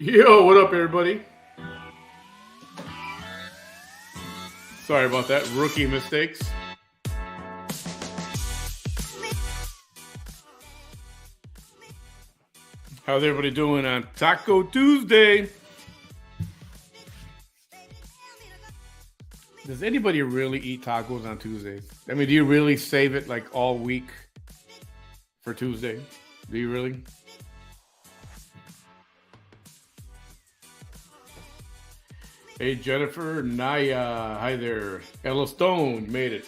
Yo, what up, everybody? Sorry about that. Rookie mistakes. How's everybody doing on Taco Tuesday? Does anybody really eat tacos on Tuesdays? I mean, do you really save it like all week for Tuesday? Do you really? Hey, Jennifer, Naya, hi there. Ella Stone, you made it.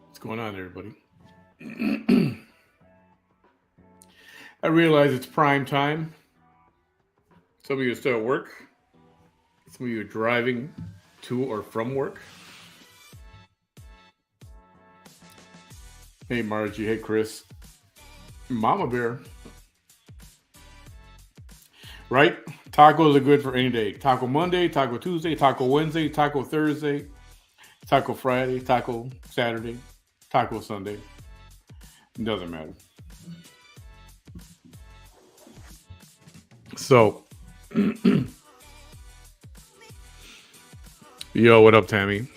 What's going on, everybody? I realize it's prime time. Some of you are still at work. Some of you are driving to or from work. Hey, Margie. Hey, Chris. Mama Bear. Right? Tacos are good for any day. Taco Monday, Taco Tuesday, Taco Wednesday, Taco Thursday, Taco Friday, Taco Saturday, Taco Sunday. It doesn't matter. So, yo, what up, Tammy?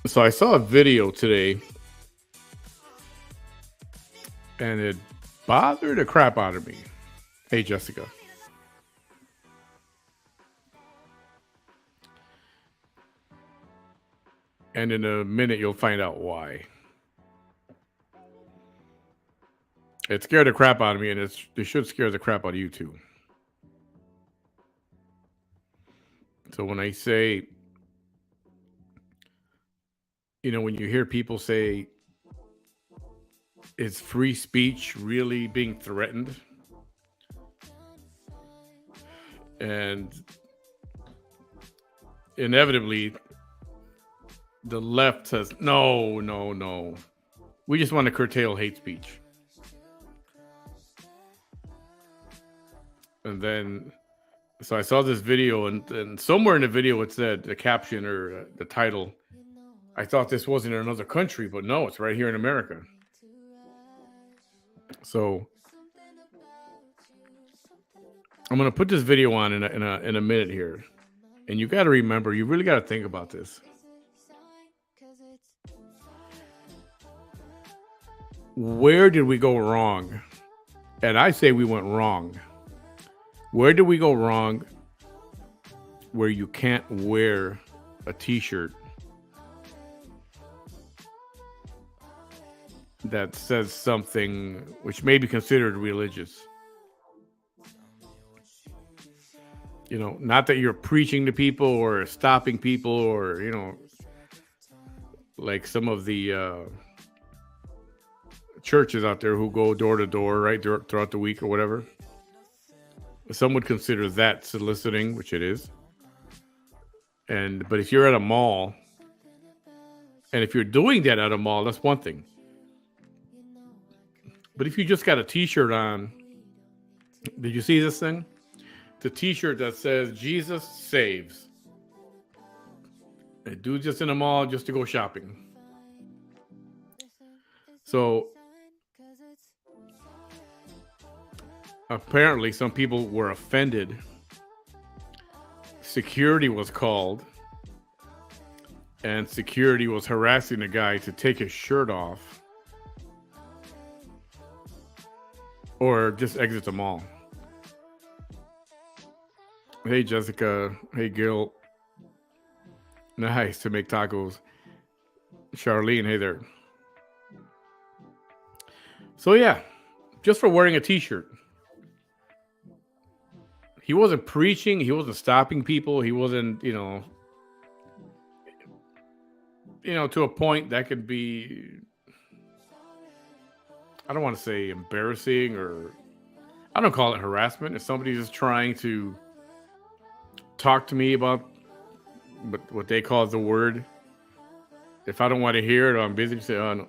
So I saw a video today, and it bothered the crap out of me. Hey, Jessica. And in a minute, you'll find out why. It scared the crap out of me, and it should scare the crap out of you, too. So when I say, when you hear people say, is free speech really being threatened? And inevitably, the left says, no, no, no. We just want to curtail hate speech. And then, so I saw this video, and somewhere in the video it said, the caption or the title, I thought this wasn't in another country, but no, it's right here in America. So I'm going to put this video on in a minute here. And you got to remember, you really got to think about this. Where did we go wrong? And I say we went wrong. Where did we go wrong where you can't wear a t-shirt that says something which may be considered religious? Not that you're preaching to people or stopping people or, like some of the churches out there who go door to door, right, throughout the week or whatever. Some would consider that soliciting, which it is. But if you're at a mall, and if you're doing that at a mall, that's one thing. But if you just got a t-shirt on, did you see this thing? The t-shirt that says Jesus saves. A dude just in a mall just to go shopping. So apparently some people were offended. Security was called, and security was harassing the guy to take his shirt off or just exit the mall. Hey, Jessica. Hey, Gil. Nice to make tacos. Charlene, hey there. So yeah, just for wearing a t-shirt. He wasn't preaching. He wasn't stopping people. He wasn't, to a point that could be, I don't want to say embarrassing, or I don't call it harassment. If somebody's just trying to talk to me about what they call the word, If I don't want to hear it or I'm busy, say, oh,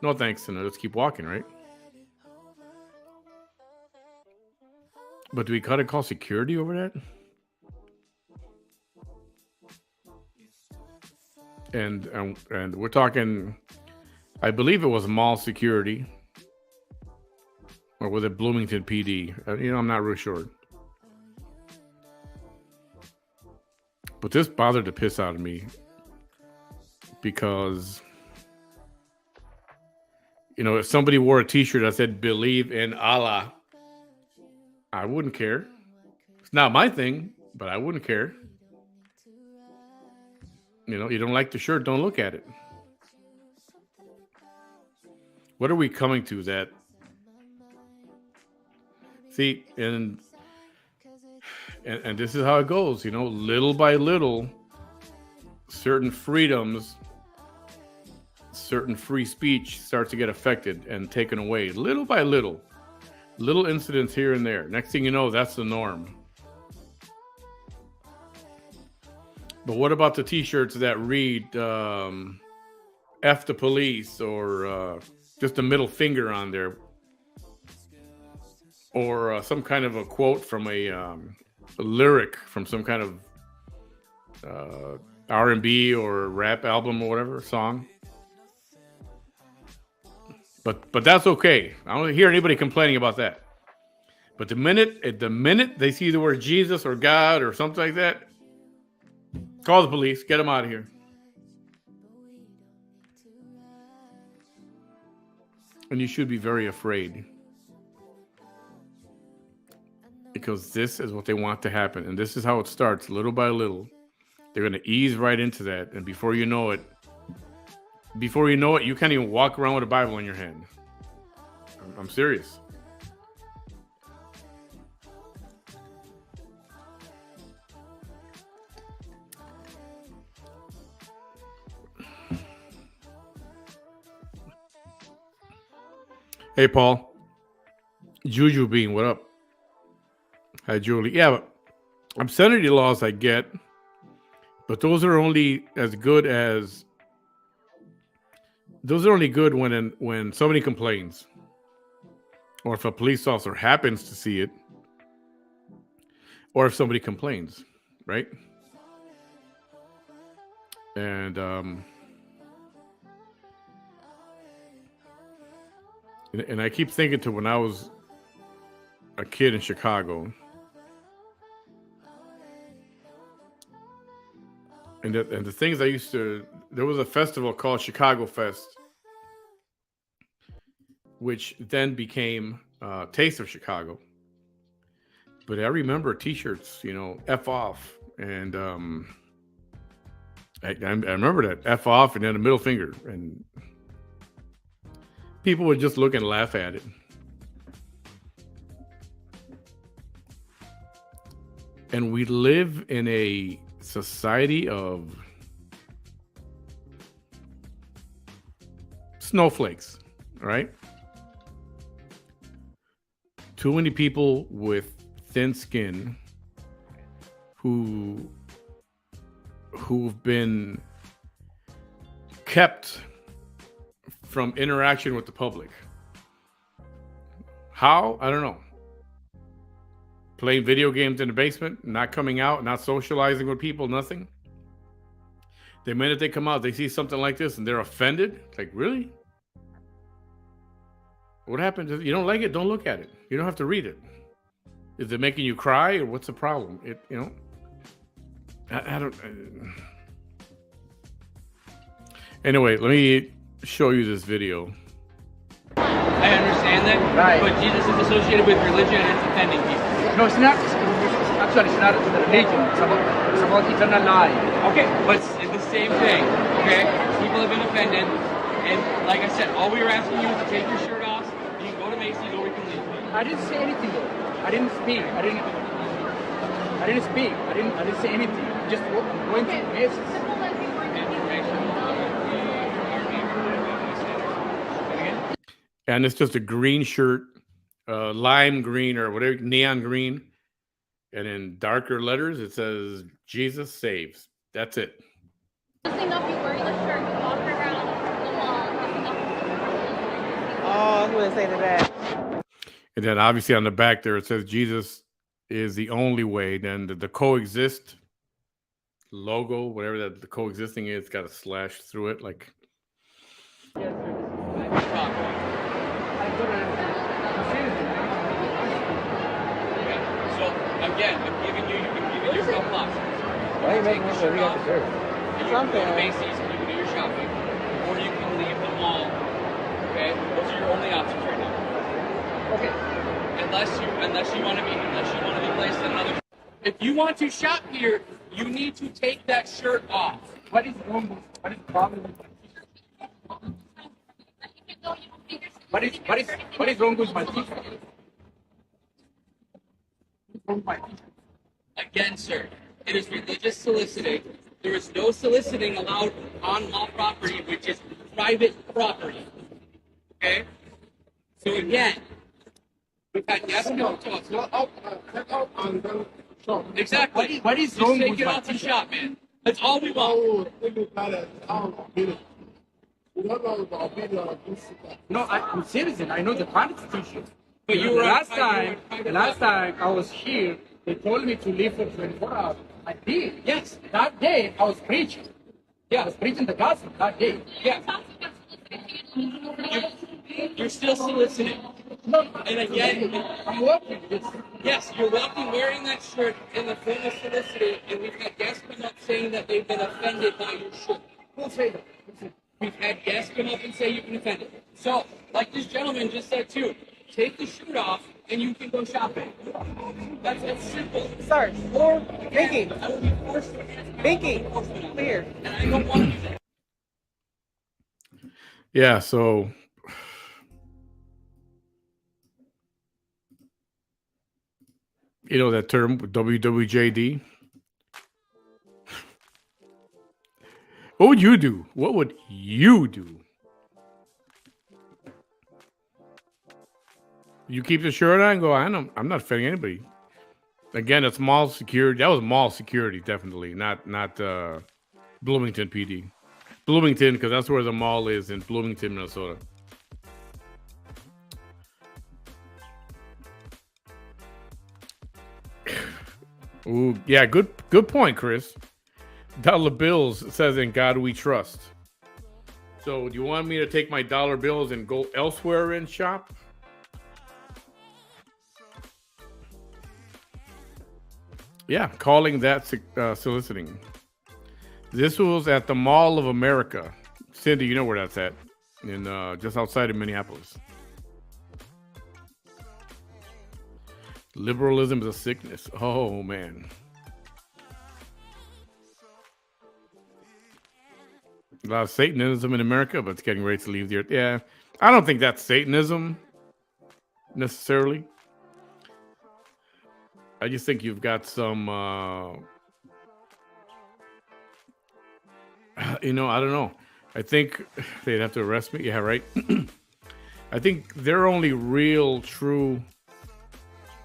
no thanks, and let's keep walking, right? But do we gotta call security over that? And we're talking, I believe it was mall security, or was it Bloomington PD? I'm not real sure. But this bothered the piss out of me because, if somebody wore a T-shirt that said "Believe in Allah," I wouldn't care. It's not my thing, but I wouldn't care. You don't like the shirt, don't look at it. What are we coming to that? See, and this is how it goes, little by little, certain freedoms, certain free speech starts to get affected and taken away, little by little incidents here and there. Next thing you know, that's the norm. But what about the T-shirts that read F the police, or just a middle finger on there, or some kind of a quote from a lyric from some kind of R&B or rap album or whatever song? But that's okay. I don't hear anybody complaining about that. But the minute they see the word Jesus or God or something like that, call the police, get them out of here. And you should be very afraid, because this is what they want to happen. And this is how it starts, little by little. They're going to ease right into that. And before you know it, you can't even walk around with a Bible in your hand. I'm serious. Hey, Paul. Juju Bean, what up? Hi, Julie. Yeah, but obscenity laws I get, but those are only good when somebody complains, or if a police officer happens to see it, or if somebody complains, right? And I keep thinking to when I was a kid in Chicago, and the things I used to, there was a festival called Chicago Fest, which then became Taste of Chicago. But I remember T-shirts, F off, and I remember that, F off, and then a middle finger, and people would just look and laugh at it. And we live in a society of snowflakes, right? Too many people with thin skin who've been kept from interaction with the public. How? I don't know. Playing video games in the basement, not coming out, not socializing with people, nothing. The minute they come out, they see something like this and they're offended. It's like, really? What happens if you don't like it? Don't look at it. You don't have to read it. Is it making you cry, or what's the problem? I don't. Anyway, let me show you this video. I understand that, right. But Jesus is associated with religion and it's offending people. No, it's not. Actually, it's not religion. It's about eternal life. Okay, but it's the same thing. Okay, people have been offended, and like I said, all we were asking you is to take your shirt off. You can go to Macy's, or we can leave. I didn't say anything though. I didn't speak. I didn't speak. I didn't say anything. Just went to Macy's. And it's just a green shirt, lime green or whatever, neon green. And in darker letters, it says, Jesus saves. That's it. Honestly, not be wearing the shirt, you walk around would say to that. And then obviously on the back there it says Jesus is the only way. Then the coexist logo, whatever that the coexisting is, got a slash through it. Like, So again, I'm giving you your couple options. Why are you making us we got the dirt? You can go to Macy's and you can do your shopping, or you can leave the mall. Okay, those are your only options right now. Okay. Unless you want to be placed in another. If you want to shop here, you need to take that shirt off. What is wrong with what is the problem with my t-shirt? What is wrong with my t-shirt? What's wrong with my t-shirt? Again, sir, it is religious soliciting. There is no soliciting allowed on mall property, which is private property. Okay? So again, we've had guests come to us. Exactly. What is Just wrong take with it my off and shop, man. That's all we want. No, I'm serious. I know the Constitution. But you were the last time I was here, they told me to leave for 24 hours. I did. Yes, that day I was preaching. Yeah, I was preaching the gospel that day. Yeah. You're still soliciting. No, And again, I'm working. yes, you're walking wearing that shirt in the form of soliciting, and we've had guests come up saying that they've been offended by your shirt. Who say that? We've had guests come up and say you've been offended. So, like this gentleman just said too, take the shirt off and you can go shopping. That's simple. Sir, Or, Vicky. I will be forced to Binky, clear. and I don't want to do that. yeah, so you know that term WWJD. What would you do? What would you do? You keep the shirt on and go, I'm not offending anybody. Again, it's mall security. That was mall security, definitely, not Bloomington PD. Bloomington, because that's where the mall is in Bloomington, Minnesota. Ooh, yeah, good point, Chris. Dollar bills says in God we trust. So do you want me to take my dollar bills and go elsewhere and shop? Yeah, calling that soliciting. This was at the Mall of America. Cindy, you know where that's at. In just outside of Minneapolis. Liberalism is a sickness. Oh, man. A lot of Satanism in America, but it's getting ready to leave the earth. Yeah, I don't think that's Satanism necessarily. I just think you've got some, I don't know. I think they'd have to arrest me. Yeah, right. I think their only real true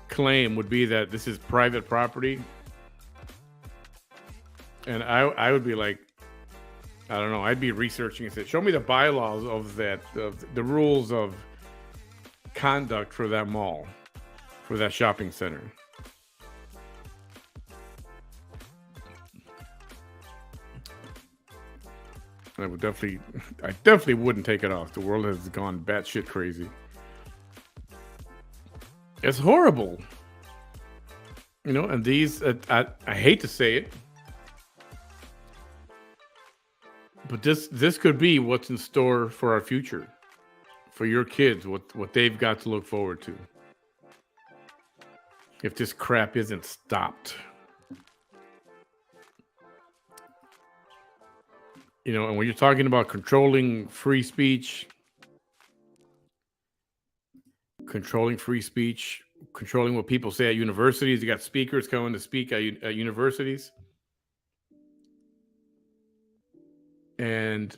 claim would be that this is private property. And I would be like, I don't know. I'd be researching and say, show me the bylaws of that, the rules of conduct for that mall, for that shopping center. I definitely wouldn't take it off. The world has gone batshit crazy. It's horrible. And these, I hate to say it, but this could be what's in store for our future, for your kids, what they've got to look forward to. If this crap isn't stopped. And when you're talking about controlling free speech, controlling what people say at universities, you got speakers coming to speak at universities. And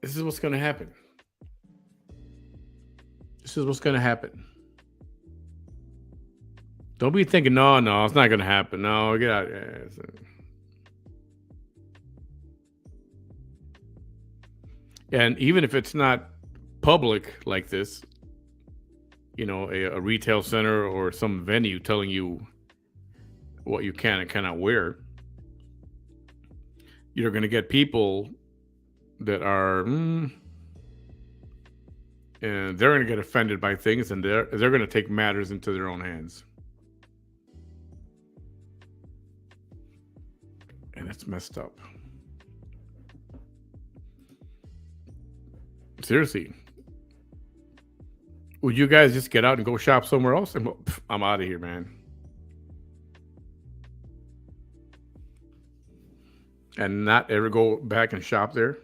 this is what's going to happen. Don't be thinking, no, it's not going to happen. No, get out. And even if it's not public like this, you know, a retail center or some venue telling you what you can and cannot wear, you're going to get people that are, and they're going to get offended by things, and they're going to take matters into their own hands. And it's messed up. Seriously. Would you guys just get out and go shop somewhere else? And I'm out of here, man. And not ever go back and shop there?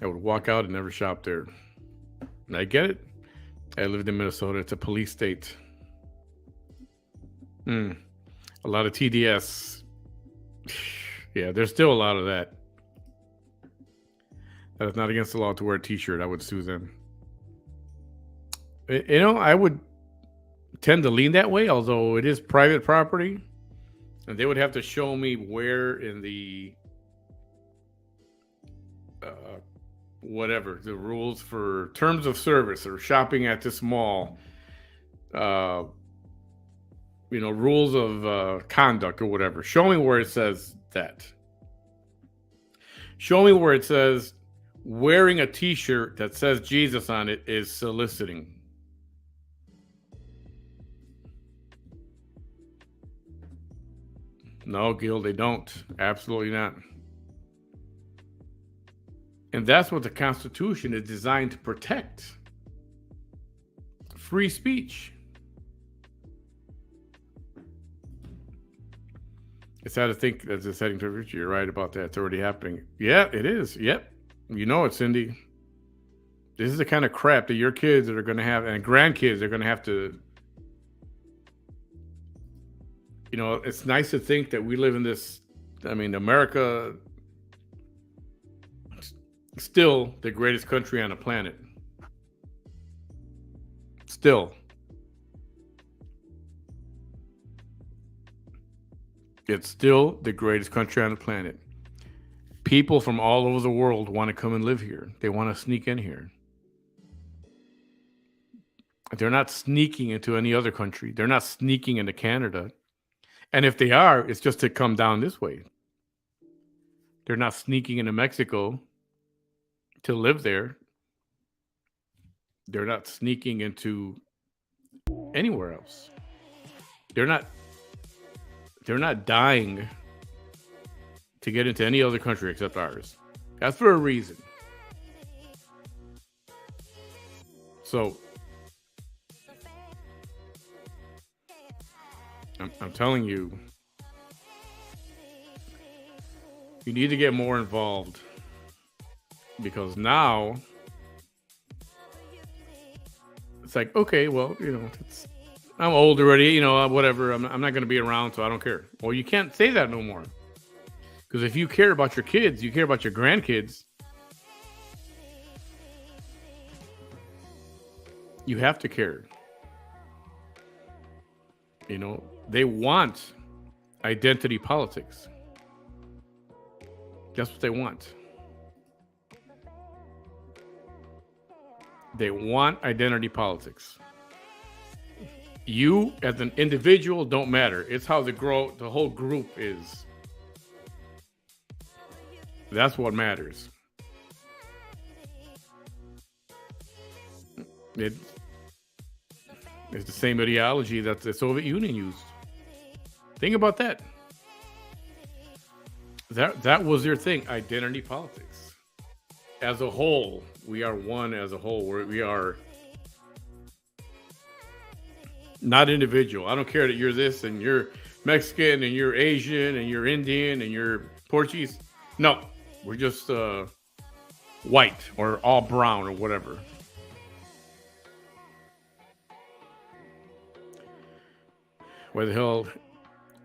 I would walk out and never shop there. And I get it. I lived in Minnesota. It's a police state. A lot of TDS. Yeah, there's still a lot of that. That is not against the law to wear a t-shirt. I would sue them. You know, I would tend to lean that way, although it is private property. And they would have to show me where in the whatever the rules for terms of service or shopping at this mall, you know, rules of conduct or whatever. Show me where it says that. Show me where it says wearing a t-shirt that says Jesus on it is soliciting. No, Gil, they don't. Absolutely not. And that's what the Constitution is designed to protect. Free speech. It's sad to think that it's heading to the future. You're right about that. It's already happening. Yeah, it is. Yep. You know it, Cindy. This is the kind of crap that your kids are going to have, and grandkids are going to have to. You know, it's nice to think that we live in this. I mean, America. Still the greatest country on the planet. Still. It's still the greatest country on the planet. People from all over the world want to come and live here. They want to sneak in here. They're not sneaking into any other country. They're not sneaking into Canada. And if they are, it's just to come down this way. They're not sneaking into Mexico to live there. They're not sneaking into anywhere else. They're not dying to get into any other country except ours. That's for a reason. So I'm telling you, you need to get more involved. Because now it's like, okay, well, you know, I'm old already, you know, whatever. I'm not going to be around, so I don't care. Well, you can't say that no more. Because if you care about your kids, you care about your grandkids, you have to care. You know, they want identity politics. That's what they want. They want identity politics. You as an individual don't matter. It's how the whole group is. That's what matters. It's the same ideology that the Soviet Union used. Think about that. That was their thing, identity politics. As a whole, we are one as a whole. We are not individual. I don't care that you're this and you're Mexican and you're Asian and you're Indian and you're Portuguese. No, we're just white or all brown or whatever. Why the hell?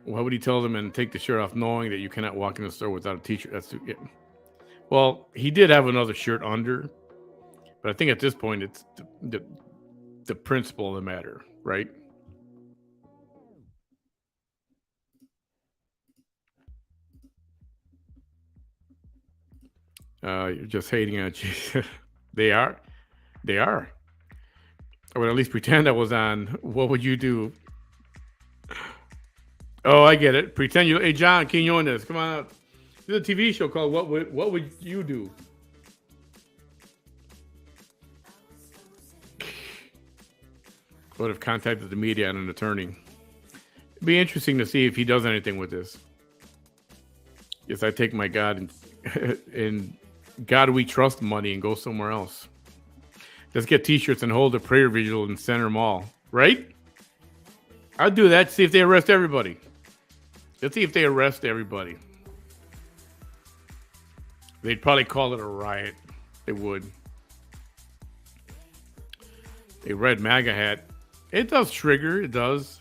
Why would he tell them and take the shirt off knowing that you cannot walk in the store without a t-shirt? That's it. Well, he did have another shirt under, but I think at this point it's the principle of the matter, right? You're just hating on Jesus. They are. They are. I would at least pretend I was on. What would you do? Oh, I get it. Pretend you. Hey, John, can you join this? Come on up. There's a TV show called What Would You Do? Would have contacted the media and an attorney. It'd be interesting to see if he does anything with this. Yes, I take my God and God we trust money and go somewhere else. Let's get T-shirts and hold a prayer vigil in Center Mall, right? I'll do that. See if they arrest everybody. Let's see if they arrest everybody. They'd probably call it a riot. They would. A red MAGA hat. It does trigger. It does.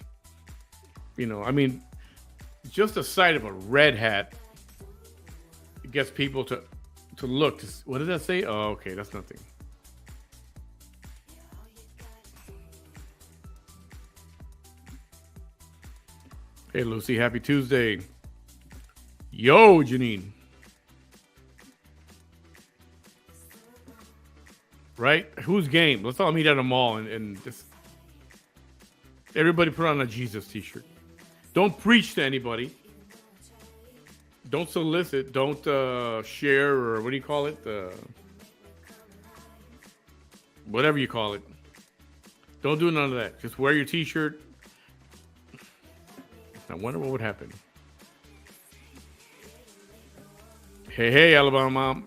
You know, I mean, just the sight of a red hat it gets people to look. What did that say? Oh, okay, that's nothing. Hey, Lucy, happy Tuesday. Yo, Janine. Right? Who's game? Let's all meet at a mall and just everybody put on a Jesus t-shirt. Don't preach to anybody. Don't solicit. Don't share or what do you call it? Whatever you call it. Don't do none of that. Just wear your t-shirt. I wonder what would happen. Hey, Alabama mom.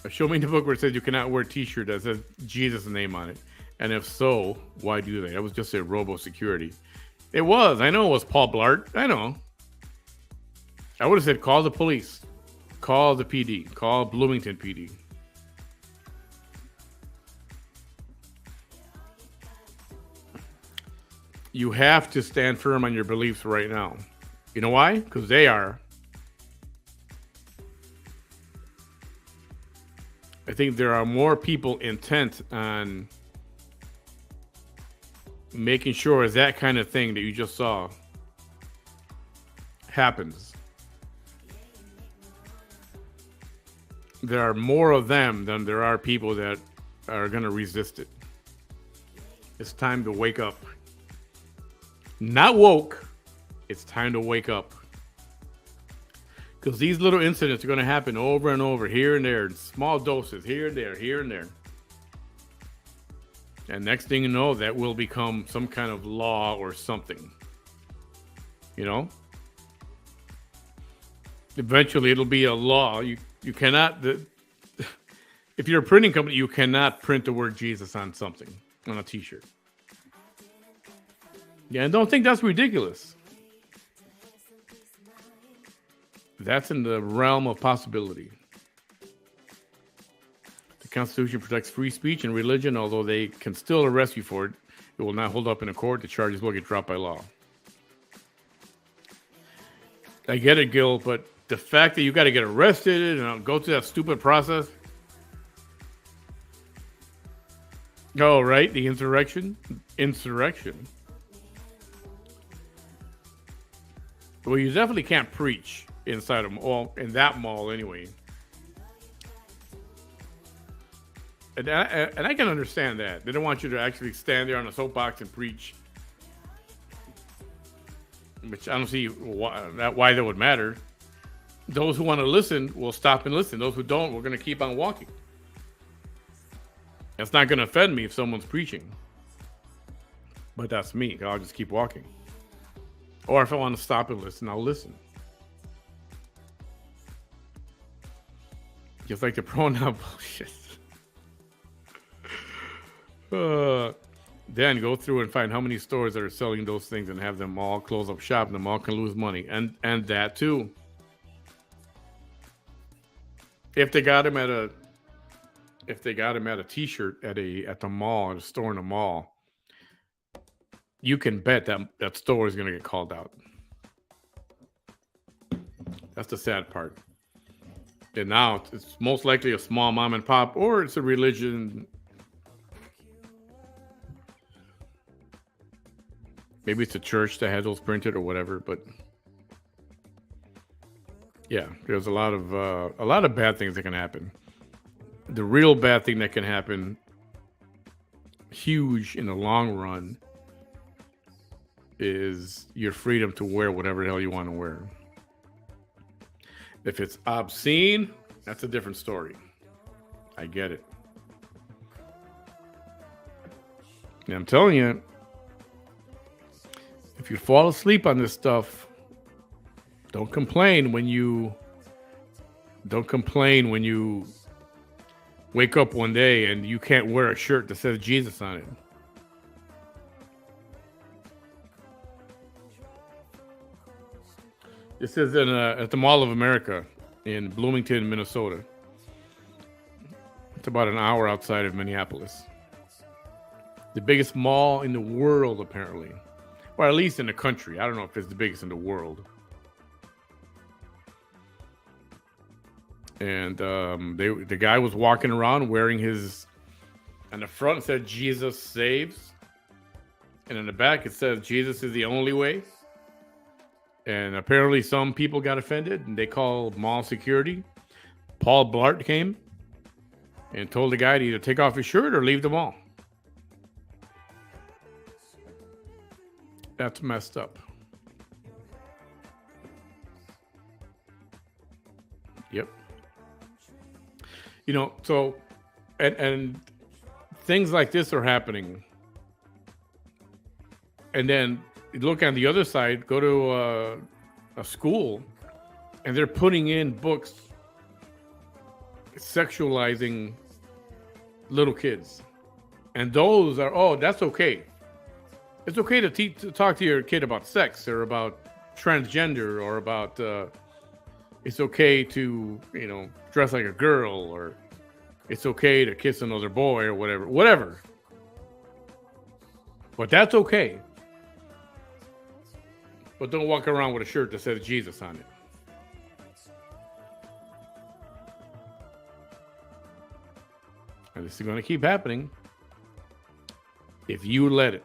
Show me the book where it says you cannot wear a t-shirt that says Jesus' name on it. And if so, why do they? That was just a robo-security. It was. I know it was Paul Blart. I know. I would have said call the police. Call the PD. Call Bloomington PD. You have to stand firm on your beliefs right now. You know why? Because they are. I think there are more people intent on making sure that kind of thing that you just saw happens. There are more of them than there are people that are going to resist it. It's time to wake up. Not woke. It's time to wake up. Because these little incidents are going to happen over and over, here and there, in small doses, here and there, here and there. And next thing you know, that will become some kind of law or something. You know? Eventually, it'll be a law. You cannot... if you're a printing company, you cannot print the word Jesus on something, on a t-shirt. Yeah, and don't think that's ridiculous. That's in the realm of possibility. The Constitution protects free speech and religion, although they can still arrest you for it. It will not hold up in a court. The charges will get dropped by law. I get it, Gil, but the fact that you got to get arrested and go through that stupid process. Oh, right, the insurrection. Well, you definitely can't preach inside a mall, in that mall anyway. And I can understand that. They don't want you to actually stand there on a soapbox and preach. Which I don't see why that would matter. Those who want to listen will stop and listen. Those who don't, we're going to keep on walking. It's not going to offend me if someone's preaching. But that's me. I'll just keep walking. Or if I want to stop and listen, I'll listen. Just like the pronoun bullshit. Then go through and find how many stores that are selling those things and have them all close up shop and them all can lose money. And that too. If they got him at a t-shirt at the mall, at a store in a mall, you can bet that store is going to get called out. That's the sad part. And now it's most likely a small mom and pop, or it's a religion. Maybe it's a church that has those printed or whatever. But Yeah, there's a lot of bad things that can happen. The real bad thing that can happen, huge in the long run, is your freedom to wear whatever the hell you want to wear. If it's obscene, that's a different story. I get it. And I'm telling you, if you fall asleep on this stuff, don't complain when you wake up one day and you can't wear a shirt that says Jesus on it. This is at the Mall of America in Bloomington, Minnesota. It's about an hour outside of Minneapolis. The biggest mall in the world, apparently. Or at least in the country. I don't know if it's the biggest in the world. And the guy was walking around wearing his... On the front it said, Jesus saves. And in the back it says, Jesus is the only way. And apparently some people got offended and they called mall security. Paul Blart came and told the guy to either take off his shirt or leave the mall. That's messed up. Yep. You know, so and things like this are happening. And then look on the other side, go to a school, and they're putting in books sexualizing little kids. And those are, that's okay. It's okay to talk to your kid about sex or about transgender or about, it's okay to, dress like a girl, or it's okay to kiss another boy or whatever. But that's okay. But don't walk around with a shirt that says Jesus on it. And this is going to keep happening if you let it.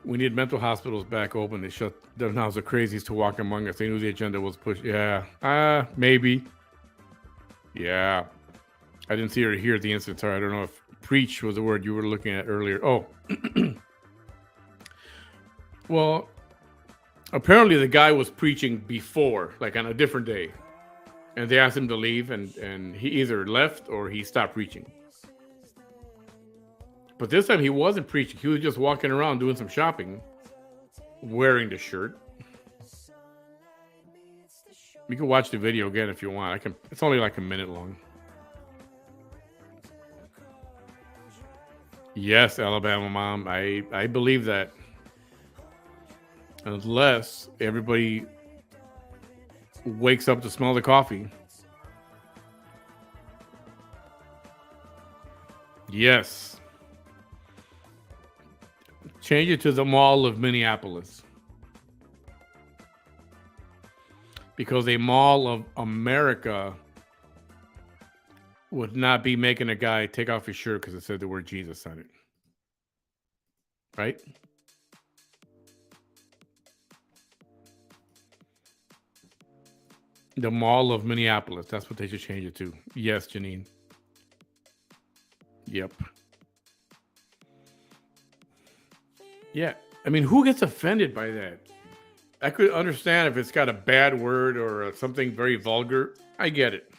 We need mental hospitals back open. They shut them down. The crazies to walk among us. They knew the agenda was pushed. Yeah. Maybe. Yeah. I didn't see or hear the incident. I don't know if preach was the word you were looking at earlier. Oh. Well, apparently the guy was preaching before, like on a different day. And they asked him to leave, and he either left or he stopped preaching. But this time he wasn't preaching. He was just walking around doing some shopping, wearing the shirt. You can watch the video again if you want. It's only like a minute long. Yes, Alabama mom. I believe that. Unless everybody wakes up to smell the coffee. Yes. Change it to the Mall of Minneapolis. Because a Mall of America would not be making a guy take off his shirt because it said the word Jesus on it. Right? The Mall of Minneapolis. That's what they should change it to. Yes, Janine. Yep. Yeah. I mean, who gets offended by that? I could understand if it's got a bad word or something very vulgar. I get it.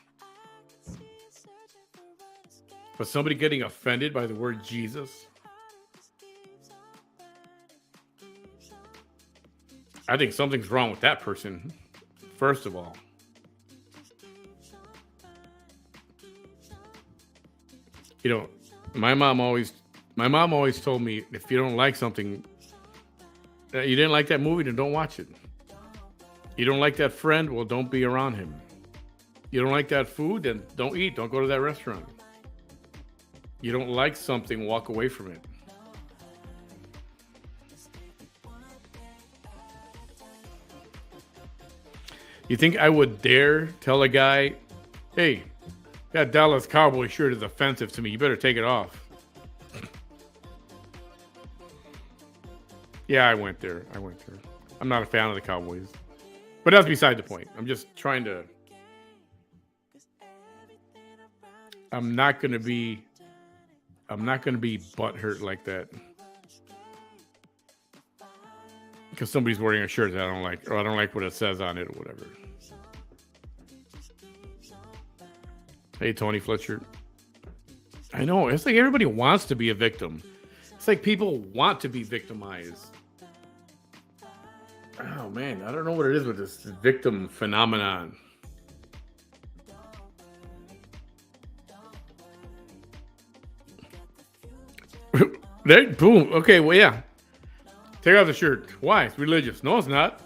But somebody getting offended by the word Jesus? I think something's wrong with that person, first of all. My mom always told me, if you don't like something, you didn't like that movie, then don't watch it. You don't like that friend, well, don't be around him. You don't like that food, then don't eat. Don't go to that restaurant. You don't like something, walk away from it. You think I would dare tell a guy, hey, that Dallas Cowboy shirt is offensive to me. You better take it off. Yeah, I went there. I'm not a fan of the Cowboys. But that's beside the point. I'm just trying to... I'm not gonna be butthurt like that. Because somebody's wearing a shirt that I don't like, or I don't like what it says on it or whatever. Hey, Tony Fletcher. I know, it's like everybody wants to be a victim. It's like people want to be victimized. Oh man, I don't know what it is with this victim phenomenon. There, boom. Okay, well, yeah. Take off the shirt. Why? It's religious. No, it's not.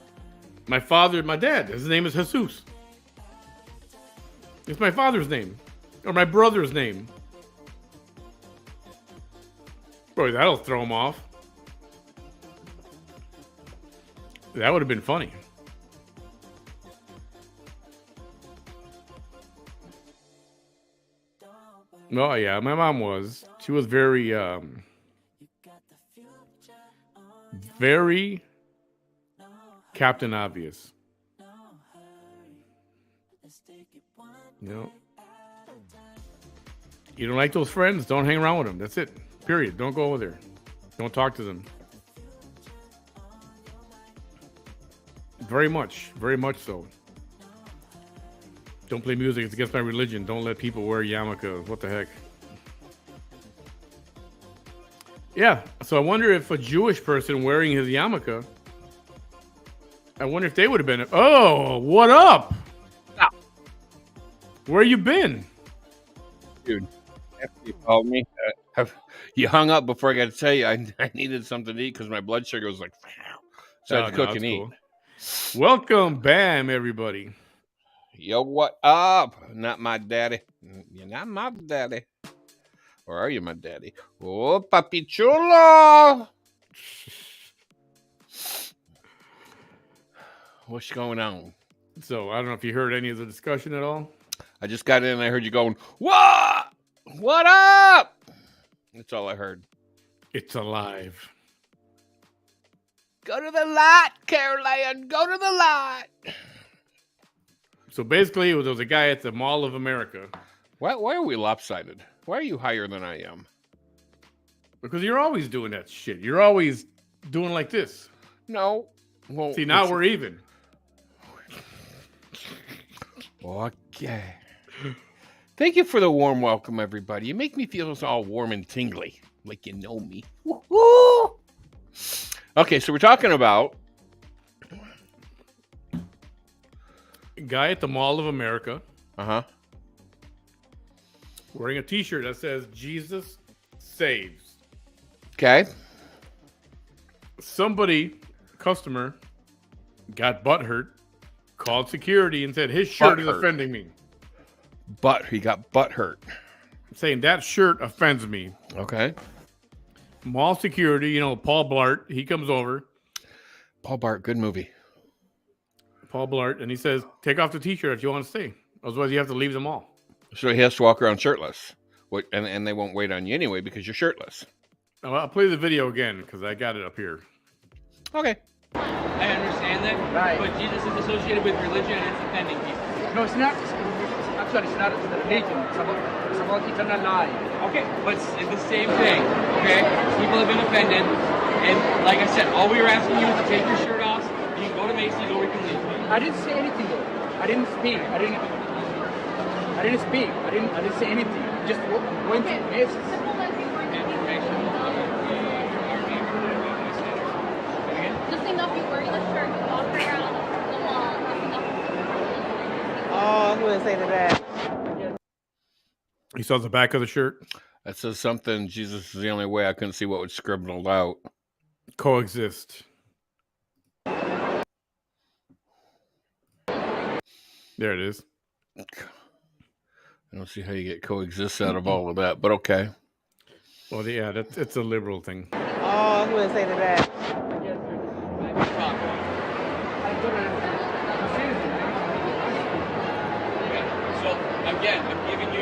My dad, his name is Jesus. It's my father's name. Or my brother's name. Boy, that'll throw him off. That would have been funny. Oh, yeah, my mom was. She was very Captain Obvious. No. You don't like those friends? Don't hang around with them. That's it. Period. Don't go over there. Don't talk to them. Very much so. Don't play music. It's against my religion. Don't let people wear yarmulkes. What the heck? Yeah. So I wonder if a Jewish person wearing his yarmulke, I wonder if they would have been. Oh, what up? Oh. Where you been? Dude, after you called me, you hung up before I got to tell you I needed something to eat because my blood sugar was like, so I had to cook and eat. Cool. Welcome, bam, everybody. Yo, what up? Not my daddy. You're not my daddy. Or are you my daddy? Oh, papi chulo. What's going on? So, I don't know if you heard any of the discussion at all. I just got in and I heard you going, what? What up? That's all I heard. It's alive. Go to the lot, Caroline. Go to the lot. So basically, there was a guy at the Mall of America. Why are we lopsided? Why are you higher than I am? Because you're always doing that shit. You're always doing like this. No. Well, see, now we're even. Okay. Thank you for the warm welcome, everybody. You make me feel all warm and tingly, like you know me. Woo-hoo! Okay, so we're talking about a guy at the Mall of America. Wearing a t-shirt that says Jesus saves. Okay. Somebody, customer, got butthurt, called security and said his shirt is offending me. He got butthurt. Saying that shirt offends me. Okay. Mall security, Paul Blart, he comes over. Paul Blart, good movie. Paul Blart, and he says, take off the t-shirt if you want to stay. Otherwise, you have to leave the mall. So he has to walk around shirtless. And they won't wait on you anyway because you're shirtless. Oh, I'll play the video again because I got it up here. Okay. I understand that, Right. but Jesus is associated with religion and it's offending people. No, it's not. Actually, it's not the religion. It's about eternal life. Okay, but it's the same thing, okay? People have been offended, and like I said, all we were asking you is to take your shirt off, you can go to Macy's or we can leave. I didn't say anything though. I didn't speak. I didn't speak. I didn't say anything. Just went to Macy's. Just enough you wear the shirt, you walk around the mall. Oh, I'm going to say to that. He saw the back of the shirt. That says something, Jesus is the only way. I couldn't see what was scribbled out. Coexist. There it is. I don't see how you get coexist out of all of that, but okay. Well, yeah, it's a liberal thing. Oh, I'm going to say to that. So, again, I'm giving you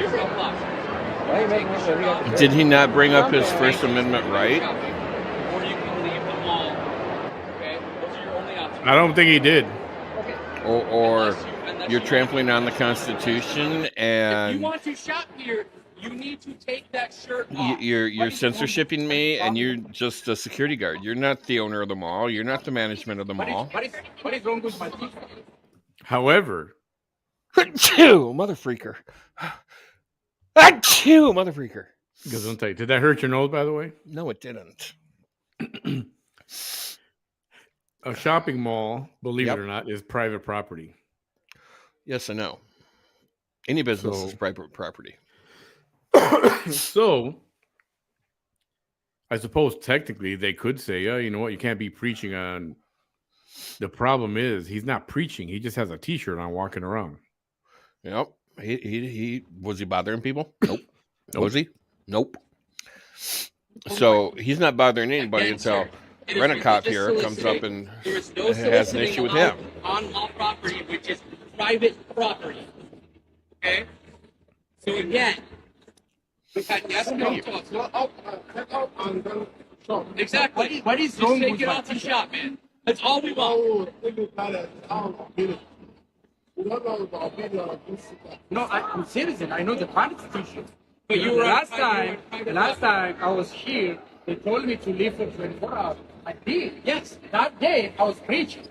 your couple options. Did he not bring up his First Amendment right? Or you can leave the mall I don't think he did. Or Unless you're you- trampling on the Constitution If you and want to shop here, you need to take that shirt off. you're censorshipping me, and you're just a security guard. You're not the owner of the mall. You're not the management of the mall. What is wrong with my teeth? However, Achoo, mother freaker. Achoo, mother freaker. Gesundheit. Did that hurt your nose, by the way? No, it didn't. A shopping mall, believe Yep. it or not, is private property. Yes, I know. Any business is So- private property. So, I suppose technically they could say, "Oh, you know what? You can't be preaching on." The problem is he's not preaching. He just has a T-shirt on, walking around. Yep. He was he bothering people? Nope. Was he? Nope. So he's not bothering anybody until It is Rent-A-Cop religious here comes up soliciting. and There is no has an soliciting issue with allowed him. on mall property, which is private property. Okay? So again, we've had guests come to us. Check out and then shop. Exactly. What is Just wrong take with it my off and t-shirt? shop, man. That's all we want. No, I'm serious. I know the quality t-shirt. But you were last on- you were time. on private The last property. time I was here, they told me to leave for 24 hours. I did. Yes. That day I was preaching.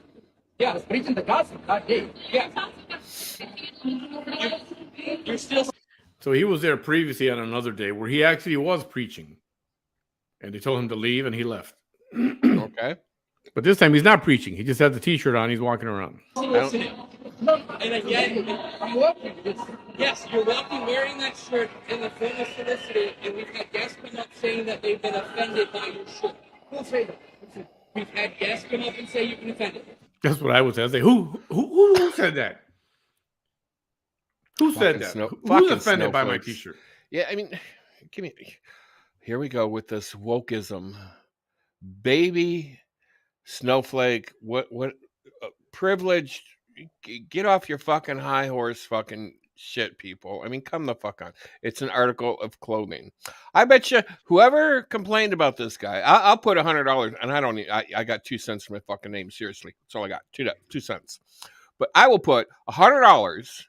Yeah, I was preaching the gospel that day. Yeah. You're still So he was there previously on another day where he actually was preaching, and they told him to leave, and he left. Okay. But this time he's not preaching. He just has the T-shirt on. He's walking around. soliciting. And again, I'm working. yes, you're walking wearing that shirt in the form of soliciting, and we've had guests come up saying that they've been offended by your shirt. Who said that? We've had guests come up and say you've been offended. That's what I would say. I'd say, who said that? Who said that? Who's fucking offended by my snowflakes. T-shirt? Yeah, I mean, give me. Here we go with this wokeism, baby snowflake. What privileged? Get off your fucking high horse, fucking shit, people. I mean, come the fuck on. It's an article of clothing. I bet you whoever complained about this guy, I'll put $100, and I don't need. I got 2 cents for my fucking name. Seriously, that's all I got. 2 cents. But I will put $100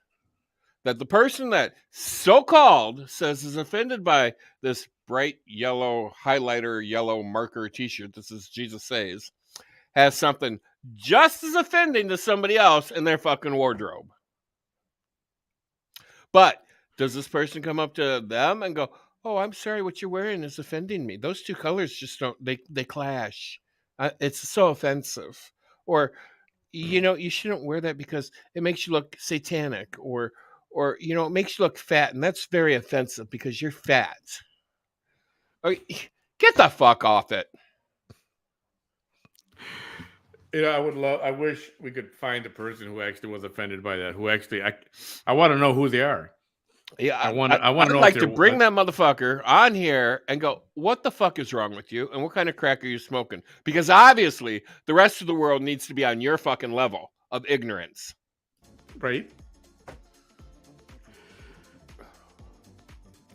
that the person that so-called says is offended by this bright yellow highlighter, yellow marker T-shirt. This is Jesus Says, has something just as offending to somebody else in their fucking wardrobe. But does this person come up to them and go, "Oh, I'm sorry, what you're wearing is offending me. Those two colors just don't, they clash. It's so offensive." Or, you shouldn't wear that because it makes you look satanic, or it makes you look fat, and that's very offensive because you're fat. Or, get the fuck off it. I wish we could find a person who actually was offended by that. Who actually, I want to know who they are. Yeah, I wanna know I'd if like to they're- bring that motherfucker on here and go, what the fuck is wrong with you? And what kind of crack are you smoking? Because obviously the rest of the world needs to be on your fucking level of ignorance. Right.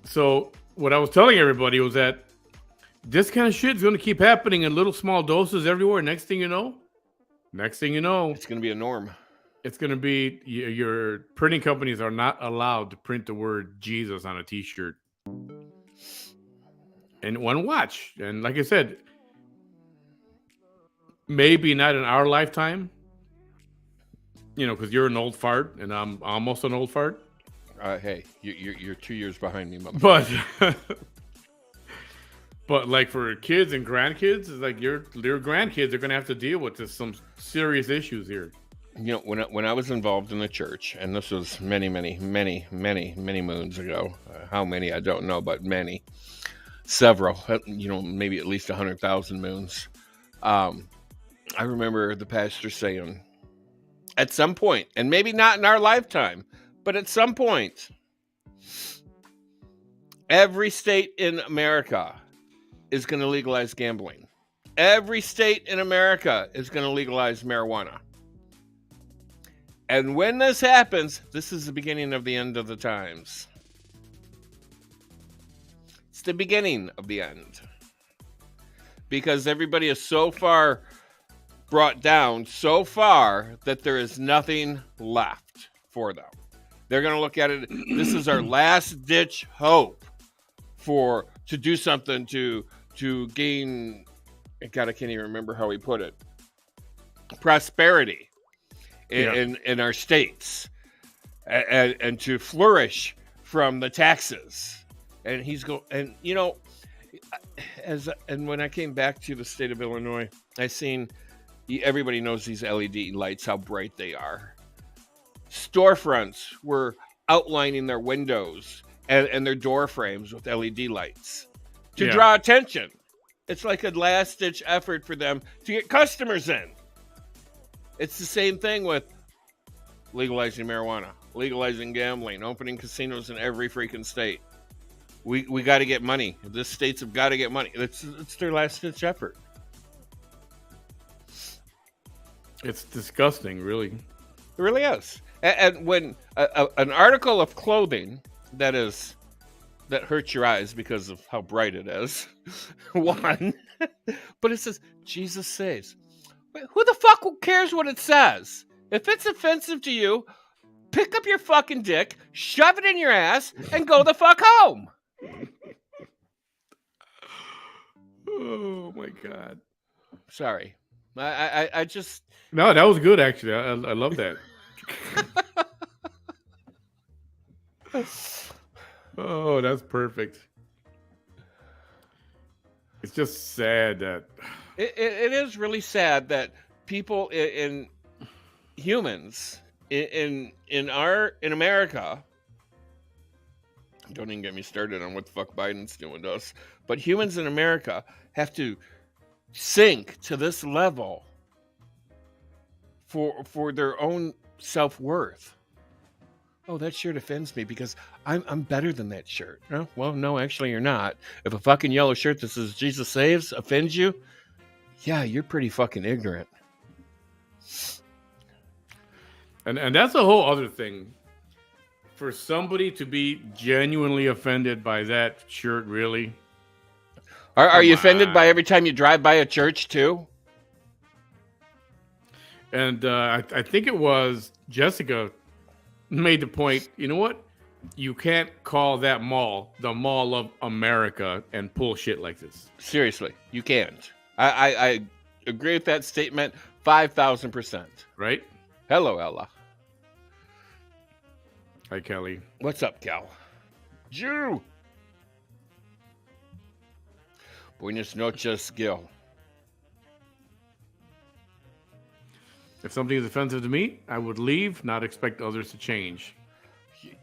So what I was telling everybody was that this kind of shit is going to keep happening in little small doses everywhere. Next thing you know, It's going to be a norm. it's going to be your printing companies are not allowed to print the word Jesus on a T-shirt and one watch. And like I said, maybe not in our lifetime, because you're an old fart and I'm almost an old fart. Hey, you're 2 years behind me, motherfucker. But like for kids and grandkids, it's like your grandkids are going to have to deal with some serious issues here. When I was involved in the church, and this was many, many, many, many, many moons ago. How many I don't know, but many, several. Maybe at least 100,000 moons. I remember the pastor saying, at some point, and maybe not in our lifetime, but at some point, every state in America is going to legalize gambling. Every state in America is going to legalize marijuana. And when this happens, this is the beginning of the end of the times. It's the beginning of the end. Because everybody is so far brought down so far that there is nothing left for them. They're going to look at it. This is our last ditch hope to do something to gain. God, I can't even remember how he put it. Prosperity in our states, and to flourish from the taxes. And he's and when I came back to the state of Illinois, I seen everybody knows these LED lights, how bright they are. Storefronts were outlining their windows and their door frames with LED lights to draw attention. It's like a last-ditch effort for them to get customers in. It's the same thing with legalizing marijuana, legalizing gambling, opening casinos in every freaking state. We got to get money. The states have got to get money. It's their last-ditch effort. It's disgusting, really. It really is. And when an article of clothing that hurts your eyes because of how bright it is, one, but it says Jesus saves. Wait, who the fuck cares what it says? If it's offensive to you, pick up your fucking dick, shove it in your ass, and go the fuck home. Oh my God. Sorry. I just... No, that was good, actually. I love that. Oh, that's perfect. It's just sad that... It is really sad that people in humans in America, don't even get me started on what the fuck Biden's doing to us, but humans in America have to sink to this level for their own self-worth. Oh, that shirt offends me because I'm better than that shirt. Oh, well, no, actually you're not. If a fucking yellow shirt that says Jesus saves offends you, yeah, you're pretty fucking ignorant. And that's a whole other thing. For somebody to be genuinely offended by that shirt, really? Are you offended by every time you drive by a church too? And I think it was Jessica made the point, you know what? You can't call that mall the Mall of America and pull shit like this. Seriously, you can't. I agree with that statement 5,000%. Right? Hello, Ella. Hi, Kelly. What's up, Cal? Jew. Buenas noches, Gil. If something is offensive to me, I would leave, not expect others to change.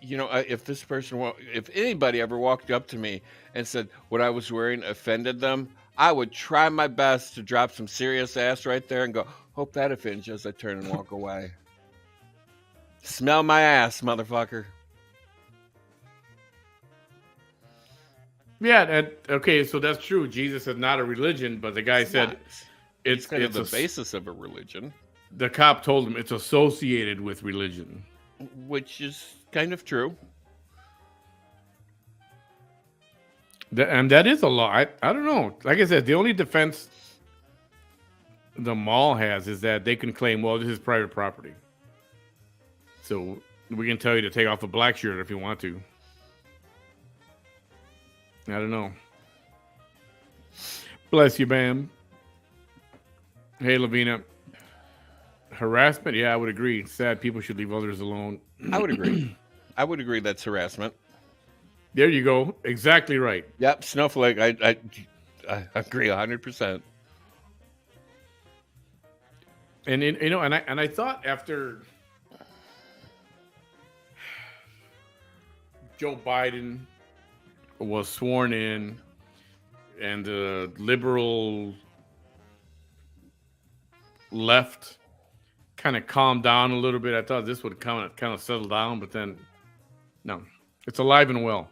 If anybody ever walked up to me and said what I was wearing offended them, I would try my best to drop some serious ass right there and go, hope that offends you, as I turn and walk away. Smell my ass, motherfucker. Yeah, okay, so that's true. Jesus is not a religion, but the guy said it's kind of the basis of a religion. The cop told him it's associated with religion. Which is kind of true. And that is a law. I don't know. Like I said, the only defense the mall has is that they can claim, well, this is private property. So we can tell you to take off a black shirt if you want to. I don't know. Bless you, Bam. Hey, Lavina. Harassment? Yeah, I would agree. Sad people should leave others alone. I would agree. I would agree that's harassment. There you go. Exactly right. Yep, snowflake. I agree 100%. And I thought after Joe Biden was sworn in and the liberal left kind of calmed down a little bit, I thought this would kind of settle down, but then no, it's alive and well.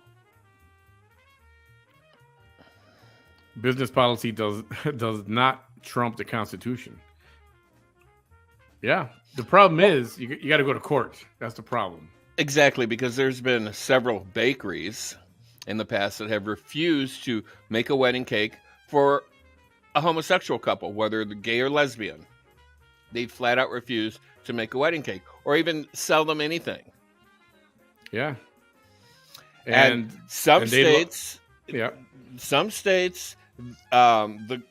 Business policy does not trump the Constitution. Yeah, the problem is you got to go to court. That's the problem. Exactly, because there's been several bakeries in the past that have refused to make a wedding cake for a homosexual couple, whether they're gay or lesbian. They flat out refuse to make a wedding cake or even sell them anything. Yeah. And some and states, yeah. some states, the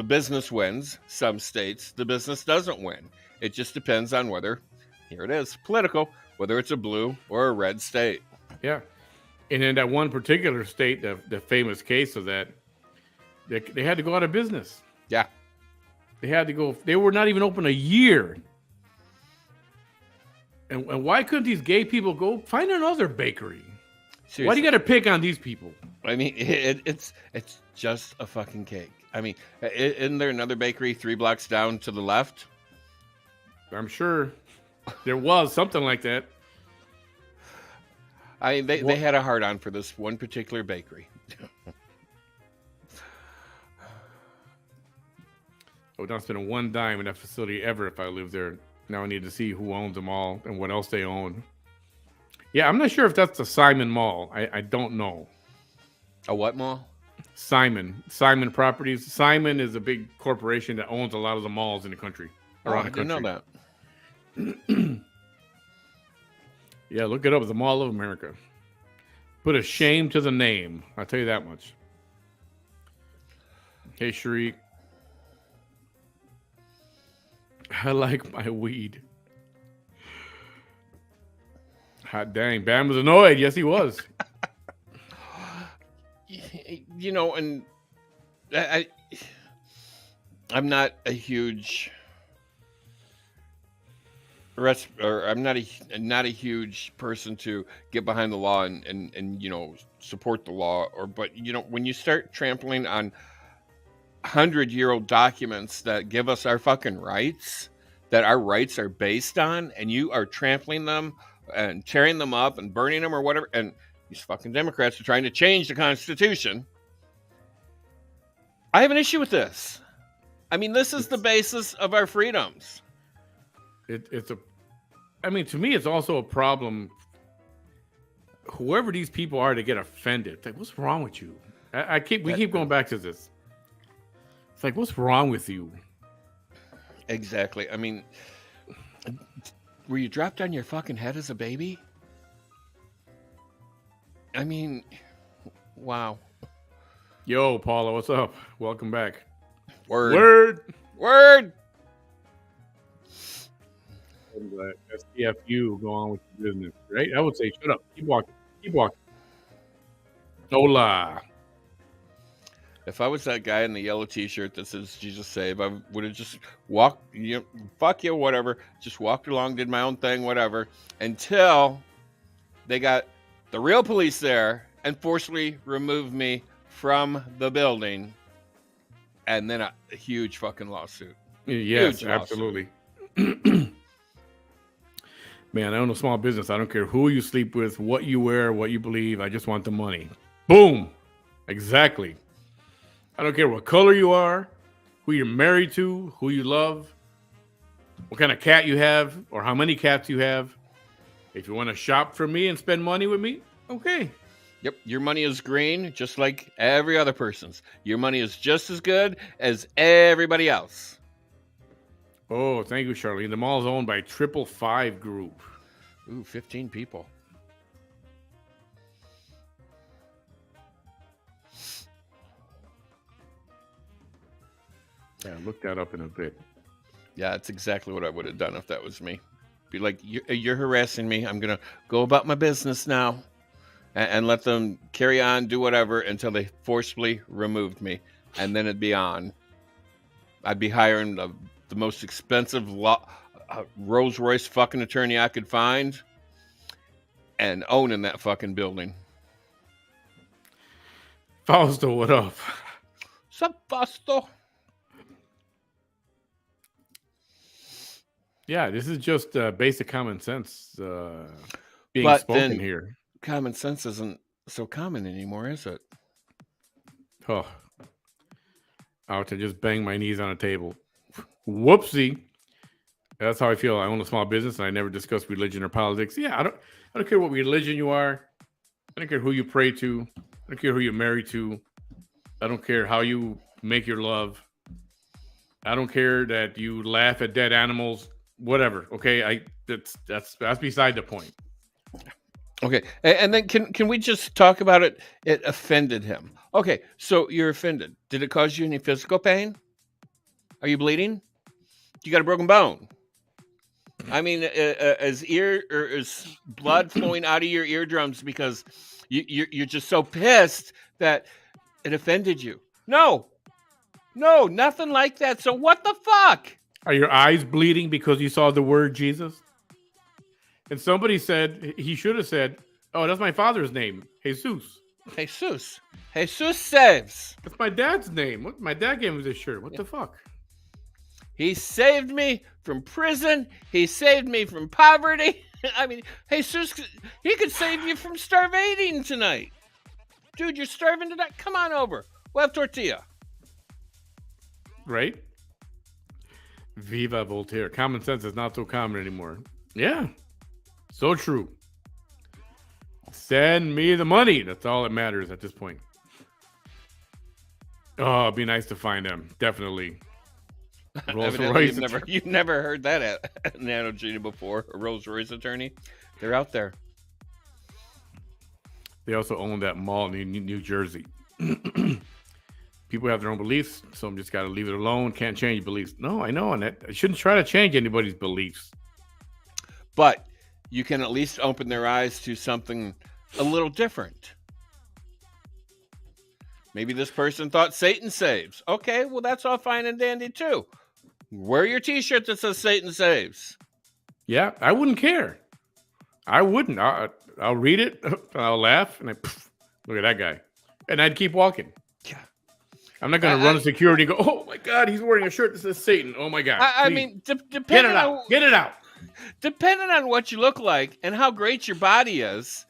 business wins. Some states, the business doesn't win. It just depends on whether, here it is, political, whether it's a blue or a red state. Yeah. And in that one particular state, the famous case of that, they had to go out of business. Yeah. They had to go. They were not even open a year. And why couldn't these gay people go find another bakery? Seriously. Why do you got to pick on these people? I mean, it's just a fucking cake. I mean, isn't there another bakery 3 blocks down to the left? I'm sure there was something like that. I mean, they had a hard on for this one particular bakery. I would not spend one dime in that facility ever if I lived there. Now I need to see who owns them all and what else they own. Yeah, I'm not sure if that's the Simon Mall. I don't know. A what mall? Simon Properties. Simon is a big corporation that owns a lot of the malls in the country. Around the country. I didn't know that. Yeah, look it up. It's the Mall of America. Put a shame to the name. I'll tell you that much. Hey, Sharik. I like my weed. Hot dang. Bam was annoyed. Yes, he was. You know, and I'm not a huge... I'm not a huge person to get behind the law and you know, support the law, but you know, when you start trampling on 100-year-old documents that give us our fucking rights, that our rights are based on, and you are trampling them and tearing them up and burning them or whatever, and these fucking Democrats are trying to change the Constitution, I have an issue with this. I mean, this is the basis of our freedoms. I mean, to me, it's also a problem. Whoever these people are, to get offended. It's like, what's wrong with you? We keep going back to this. It's like, what's wrong with you? Exactly. I mean, were you dropped on your fucking head as a baby? I mean, wow. Yo, Paula, what's up? Welcome back. Word. STFU, go on with your business, right? I would say, shut up. Keep walking. Hola. If I was that guy in the yellow T-shirt that says "Jesus Save," I would have just walked. You know, fuck you, whatever. Just walked along, did my own thing, whatever, until they got the real police there and forcibly removed me from the building, and then a huge fucking lawsuit. Yes, huge absolutely. Man, I own a small business. I don't care who you sleep with, what you wear, what you believe. I just want the money. Boom. Exactly. I don't care what color you are, who you're married to, who you love, what kind of cat you have, or how many cats you have. If you want to shop for me and spend money with me, okay. Yep, your money is green, just like every other person's. Your money is just as good as everybody else. Oh, thank you, Charlene. The mall is owned by 555 Group. Ooh, 15 people. Yeah, look that up in a bit. Yeah, that's exactly what I would have done if that was me. Be like, you're harassing me. I'm going to go about my business now and let them carry on, do whatever until they forcibly removed me. And then it'd be on. I'd be hiring the most expensive Rolls Royce fucking attorney I could find and owning that fucking building. Fausto, what up? Sup, Fausto? Yeah, this is just basic common sense being spoken here. Common sense isn't so common anymore, is it? Oh, out to just bang my knees on a table. Whoopsie. That's how I feel. I own a small business and I never discuss religion or politics. Yeah, I don't care what religion you are. I don't care who you pray to. I don't care who you're married to. I don't care how you make your love. I don't care that you laugh at dead animals, whatever. Okay, that's beside the point. Okay, and then can we just talk about it? It offended him. Okay, so you're offended. Did it cause you any physical pain? Are you bleeding? You got a broken bone? I mean, is blood flowing out of your eardrums because you're just so pissed that it offended you? No, nothing like that. So what the fuck? Are your eyes bleeding because you saw the word Jesus? And somebody said he should have said, "Oh, that's my father's name, Jesus." Jesus saves. That's my dad's name. What? My dad gave me this shirt. What the fuck? He saved me from prison. He saved me from poverty. I mean, Jesus, he could save you from starving tonight. Dude, you're starving to death. Come on over. We'll have tortilla. Right? Viva Voltaire. Common sense is not so common anymore. Yeah. So true. Send me the money. That's all that matters at this point. Oh, it'd be nice to find them. Definitely. Rolls Royce. You've never heard that analogy before. A Rolls Royce attorney. They're out there. They also own that mall in New Jersey. People have their own beliefs. Some just got to leave it alone. Can't change beliefs. No, I know. And I shouldn't try to change anybody's beliefs. But you can at least open their eyes to something a little different. Maybe this person thought Satan saves. Okay, well, that's all fine and dandy, too. Wear your t-shirt that says Satan saves. Yeah, I wouldn't care. I wouldn't. I'll read it. I'll laugh. And look at that guy. And I'd keep walking. Yeah. I'm not going to run to security and go, oh, my God, he's wearing a shirt that says Satan. Oh, my God. I mean, depending Get it out. Get it out. Depending on what you look like and how great your body is,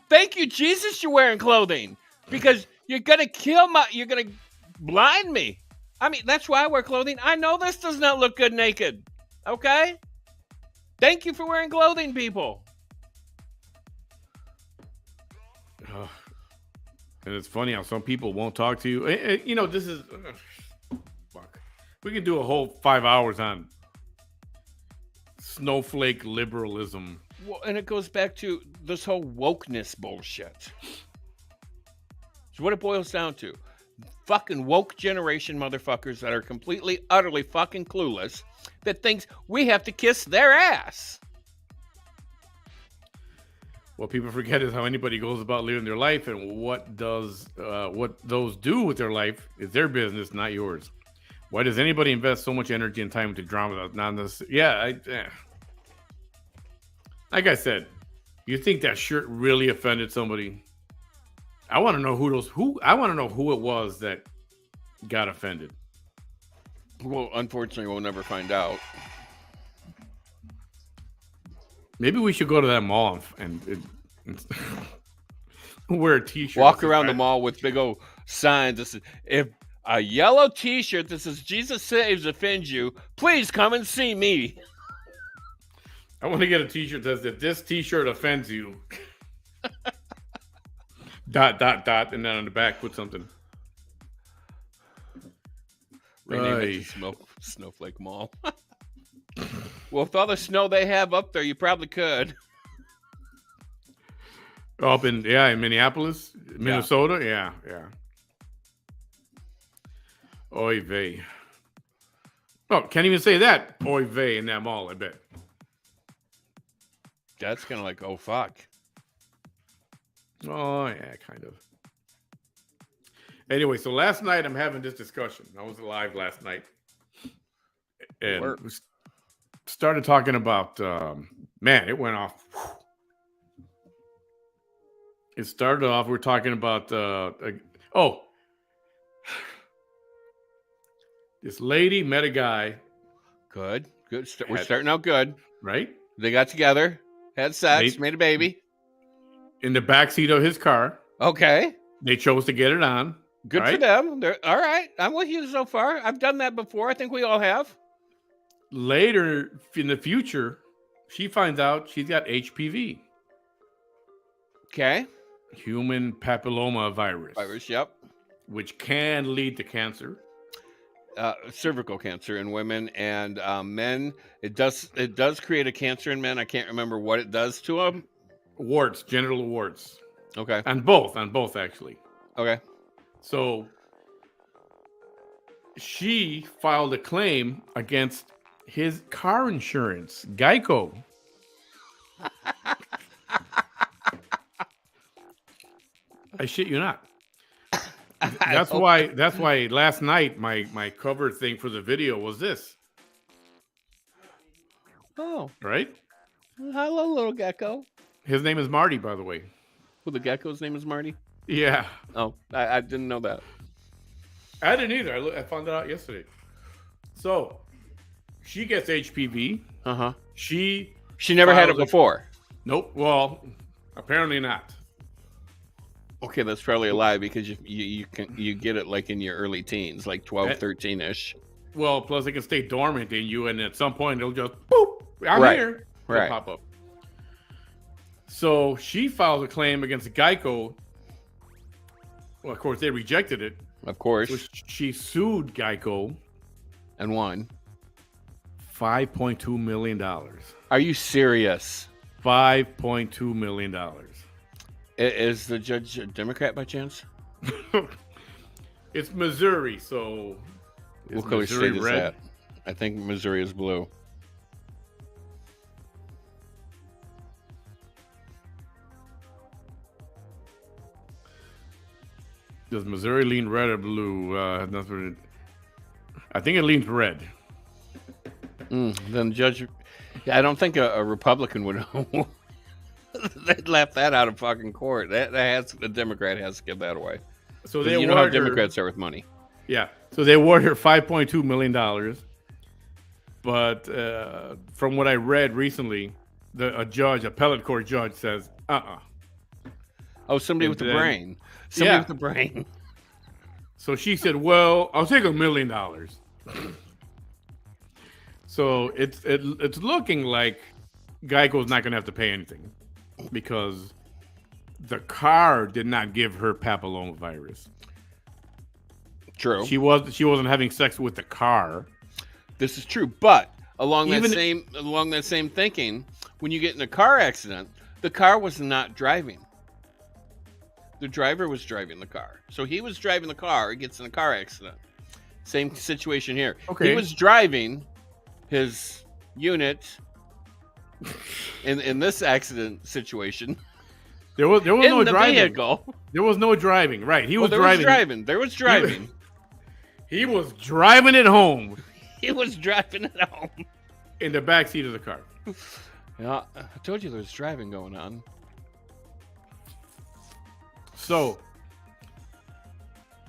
thank you, Jesus, you're wearing clothing. Because you're going to blind me. I mean, that's why I wear clothing. I know this does not look good naked. Okay? Thank you for wearing clothing, people. And it's funny how some people won't talk to you. You know, this is... fuck. We can do a whole 5 hours on snowflake liberalism. Well, and it goes back to this whole wokeness bullshit. So what it boils down to, fucking woke generation motherfuckers that are completely, utterly fucking clueless that thinks we have to kiss their ass. What people forget is how anybody goes about living their life, and what those do with their life is their business, not yours. Why does anybody invest so much energy and time into drama that's not necessary? Yeah, like I said, you think that shirt really offended somebody? I want to know who it was that got offended. Well, unfortunately, we'll never find out. Maybe we should go to that mall and wear a t-shirt. Walk around the mall with big old signs that says, if a yellow t-shirt that says Jesus saves offends you, please come and see me. I want to get a t-shirt that says, if this t-shirt offends you, ... and then on the back put something. Rename it to Snowflake Mall. Well, with all the snow they have up there, you probably could. Up in Minneapolis, Minnesota, yeah. Oy vey. Oh, can't even say that. Oy vey in that mall, I bet. That's kind of like, oh, fuck. Oh, yeah, kind of. Anyway, so last night I'm having this discussion. I was live last night. And we started talking about, it went off. It started off, we're talking about, this lady met a guy. Good. We're starting out good. Right? They got together, had sex, made a baby. In the backseat of his car. Okay. They chose to get it on. Good for them. All right. I'm with you so far. I've done that before. I think we all have. Later in the future, she finds out she's got HPV. Okay. Human papilloma virus. Yep. Which can lead to cancer. cervical cancer in women, and men. It does create a cancer in men. I can't remember what it does to them. Warts, genital warts, Okay. on both actually. Okay. So she filed a claim against his car insurance, Geico. I shit you not. That's why last night my cover thing for the video was this. Oh, Right? hello, little gecko. His name is Marty, by the way. Well, the gecko's name is Marty. Yeah. Oh, I didn't know that. I didn't either. I found that out yesterday. So she gets HPV. Uh-huh. She never had it files a- before. Nope. Well, apparently not. Okay, that's probably a lie because you get it like in your early teens, like 12, 13-ish. Well, plus it can stay dormant in you, and at some point it'll just boop. I'm Right. here. It'll Right. pop up. So she filed a claim against Geico. Well, of course they rejected it. Of course. So she sued Geico And won. $5.2 million. Are you serious? $5.2 million. Is the judge a Democrat by chance? It's Missouri, so What color state is that? I think Missouri is blue. Does Missouri lean red or blue? That's what it, I think it leans red. Then the judge, I don't think a Republican would. They'd laugh that out of fucking court. The Democrat has to give that away. So they You know how award her- Democrats are with money. Yeah. So they award her $5.2 million. But from what I read recently, appellate court judge says, Oh, somebody with the then- brain. Somebody Yeah. with the brain. So she said, well, I'll take $1 million. So it's looking like Geico's not going to have to pay anything because the car did not give her papillomavirus. True. She wasn't having sex with the car. This is true, but along Even- that same thinking, when you get in a car accident, the car was not driving. The driver was driving the car. So he was driving the car, he gets in a car accident. Same situation here. Okay. He was driving his unit in this accident situation. There was In no the driving. vehicle. There was no driving. Right. He was There driving. was driving. He was driving it home He was driving it home. in the back seat of the car. Yeah, I told you there was driving going on. So,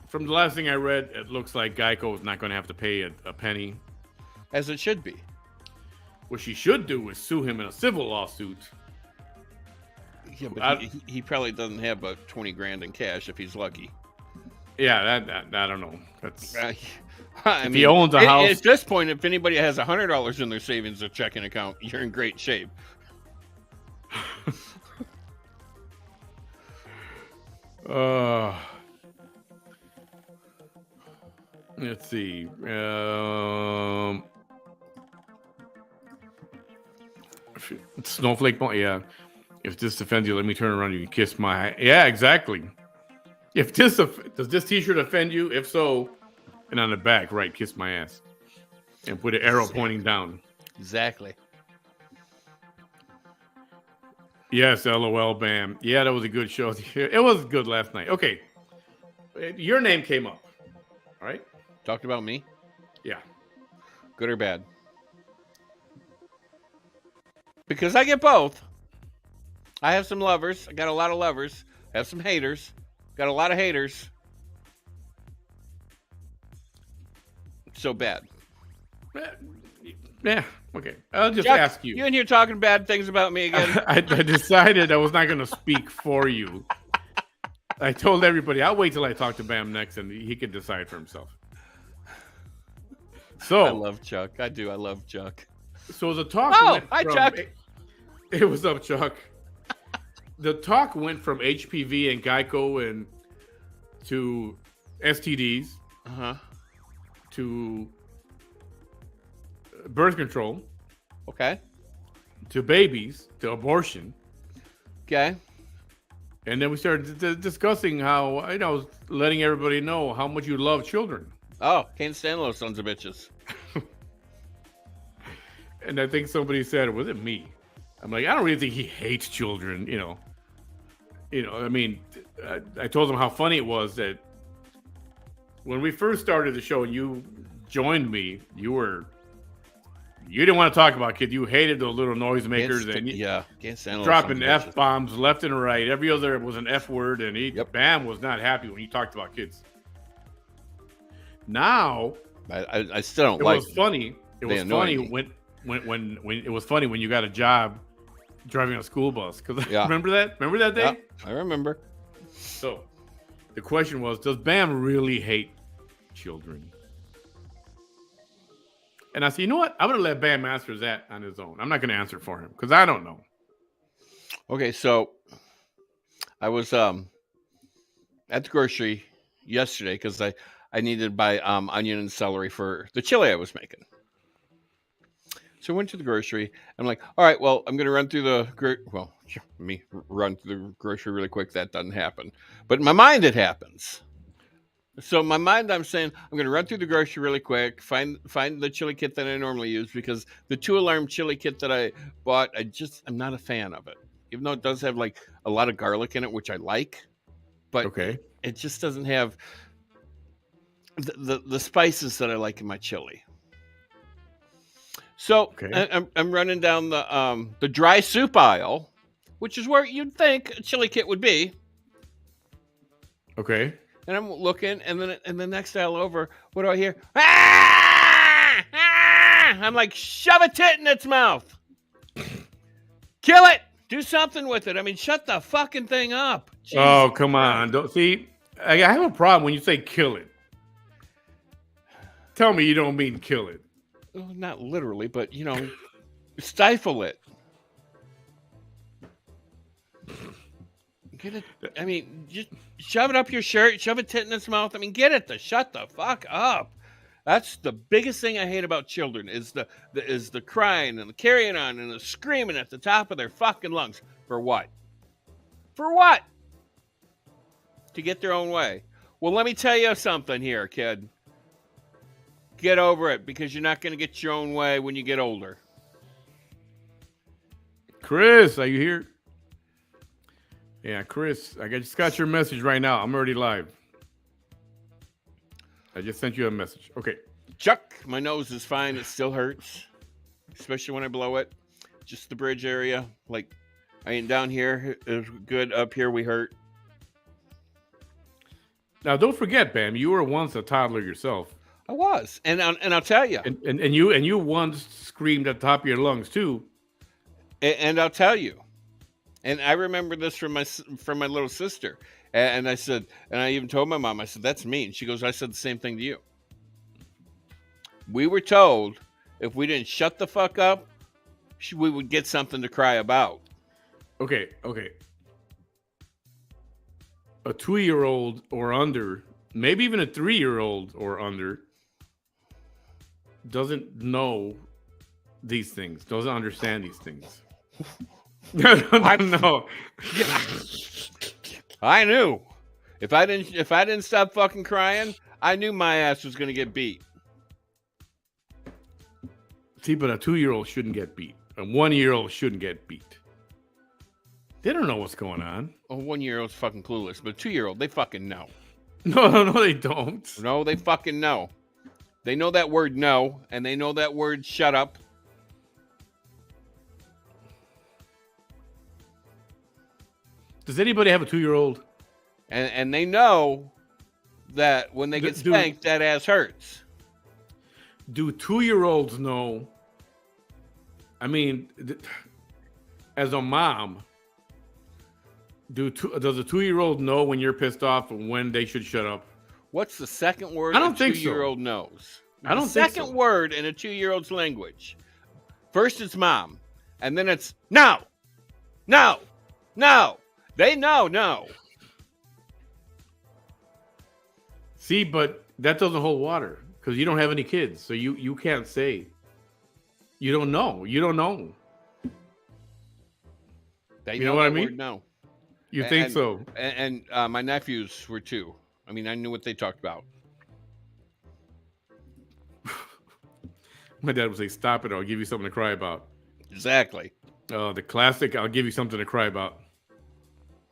from the last thing I read, it looks like Geico is not going to have to pay a penny. As it should be. What she should do is sue him in a civil lawsuit. Yeah, but I- he probably doesn't have about 20 grand in cash if he's lucky. Yeah, that I don't know. That's I he owns a house- At this point, if anybody has $100 in their savings or checking account, you're in great shape. Let's see. Snowflake. Yeah. If this offends you, let me turn around. You can kiss my. Yeah, exactly. If this does this T-shirt offend you? If so, and on the back, right, kiss my ass, and put an arrow pointing down. Exactly. Yes, LOL, bam. Yeah, that was a good show. It was good last night. Okay, your name came up. All right. Talked about me? Yeah. Good or bad? Because I get both. I have some lovers. I got a lot of lovers. I have some haters. Got a lot of haters. So bad. Yeah. Okay. I'll just Chuck, ask you. You in here talking bad things about me again? I decided I was not going to speak for you. I told everybody I'll wait till I talk to Bam next, and he can decide for himself. So I love Chuck. I do. I love Chuck. So the talk. Oh, went hi, from- Chuck. It was up, Chuck. The talk went from HPV and Geico and to STDs Uh-huh. to birth control Okay. to babies to abortion. Okay. And then we started discussing how, letting everybody know how much you love children. Oh, can't stand those sons of bitches. And I think somebody said, was it me? I'm like, I don't really think he hates children, I mean, I told him how funny it was that when we first started the show and you joined me, you didn't want to talk about kids. You hated those little noisemakers and can't stand those dropping sons of bitches. F-bombs left and right. Every other was an F word, and Bam was not happy when you talked about kids. Now, I still don't it like. was funny. It was funny when it was funny when you got a job driving a school bus. Because remember that? Remember that day? Yeah, I remember. So the question was, does Bam really hate children? And I said, you know what? I'm going to let Bam answer that on his own. I'm not going to answer for him because I don't know. Okay, so I was at the grocery yesterday because I needed to buy onion and celery for the chili I was making. So I went to the grocery. I'm like, all right, well, I'm going to run through the run through the grocery really quick. That doesn't happen. But in my mind, it happens. So in my mind, I'm saying I'm going to run through the grocery really quick, find the chili kit that I normally use because the 2-alarm chili kit that I bought, I'm not a fan of it. Even though it does have like a lot of garlic in it, which I like, but it just doesn't have the spices that I like in my chili. So I'm running down the dry soup aisle, which is where you'd think a chili kit would be. Okay. And I'm looking, and then in the next aisle over, what do I hear? Ah! Ah! I'm like, shove a tit in its mouth. Kill it. Do something with it. I mean, shut the fucking thing up. Jesus oh, come on. Don't see. I have a problem when you say kill it. Tell me you don't mean kill it. Well, not literally, but, stifle it. Get it. I mean, just shove it up your shirt, shove a tit in its mouth. I mean, get it to shut the fuck up. That's the biggest thing I hate about children is the crying and the carrying on and the screaming at the top of their fucking lungs. For what? For what? To get their own way. Well, let me tell you something here, kid. Get over it because you're not going to get your own way when you get older. Chris, are you here? Yeah, Chris, I just got your message right now. I'm already live. I just sent you a message. Okay. Chuck, my nose is fine. It still hurts, especially when I blow it. Just the bridge area. Like, I mean, down here is good. Up here, we hurt. Now, don't forget, Bam, you were once a toddler yourself. I was, and I'll tell you. And you once screamed at the top of your lungs too. And I'll tell you. And I remember this from my little sister. And I said, and I even told my mom, I said, that's me. And she goes, I said the same thing to you. We were told if we didn't shut the fuck up, we would get something to cry about. Okay. A 2-year-old or under, maybe even a 3-year-old or under, doesn't know these things, doesn't understand these things. No. I knew. If I didn't stop fucking crying, I knew my ass was gonna get beat. See, but a 2-year-old shouldn't get beat. A 1-year-old shouldn't get beat. They don't know what's going on. A 1-year-old's fucking clueless, but a 2-year-old, they fucking know. No, they don't. No, they fucking know. They know that word no, and they know that word shut up. Does anybody have a 2-year-old? And they know that when they get spanked, that ass hurts. Do 2-year-olds know? I mean, as a mom, does a 2-year-old know when you're pissed off and when they should shut up? What's the second word I don't think 2-year-old knows? I don't think so. Second word in a 2-year-old's language. First it's mom, and then it's no. They know no. See, but that doesn't hold water because you don't have any kids, so you can't say. You don't know. You don't know. They You know what I that mean? word now. You think so? And my nephews were too. I mean, I knew what they talked about. My dad would say, "Stop it! Or I'll give you something to cry about." Exactly. The classic. I'll give you something to cry about.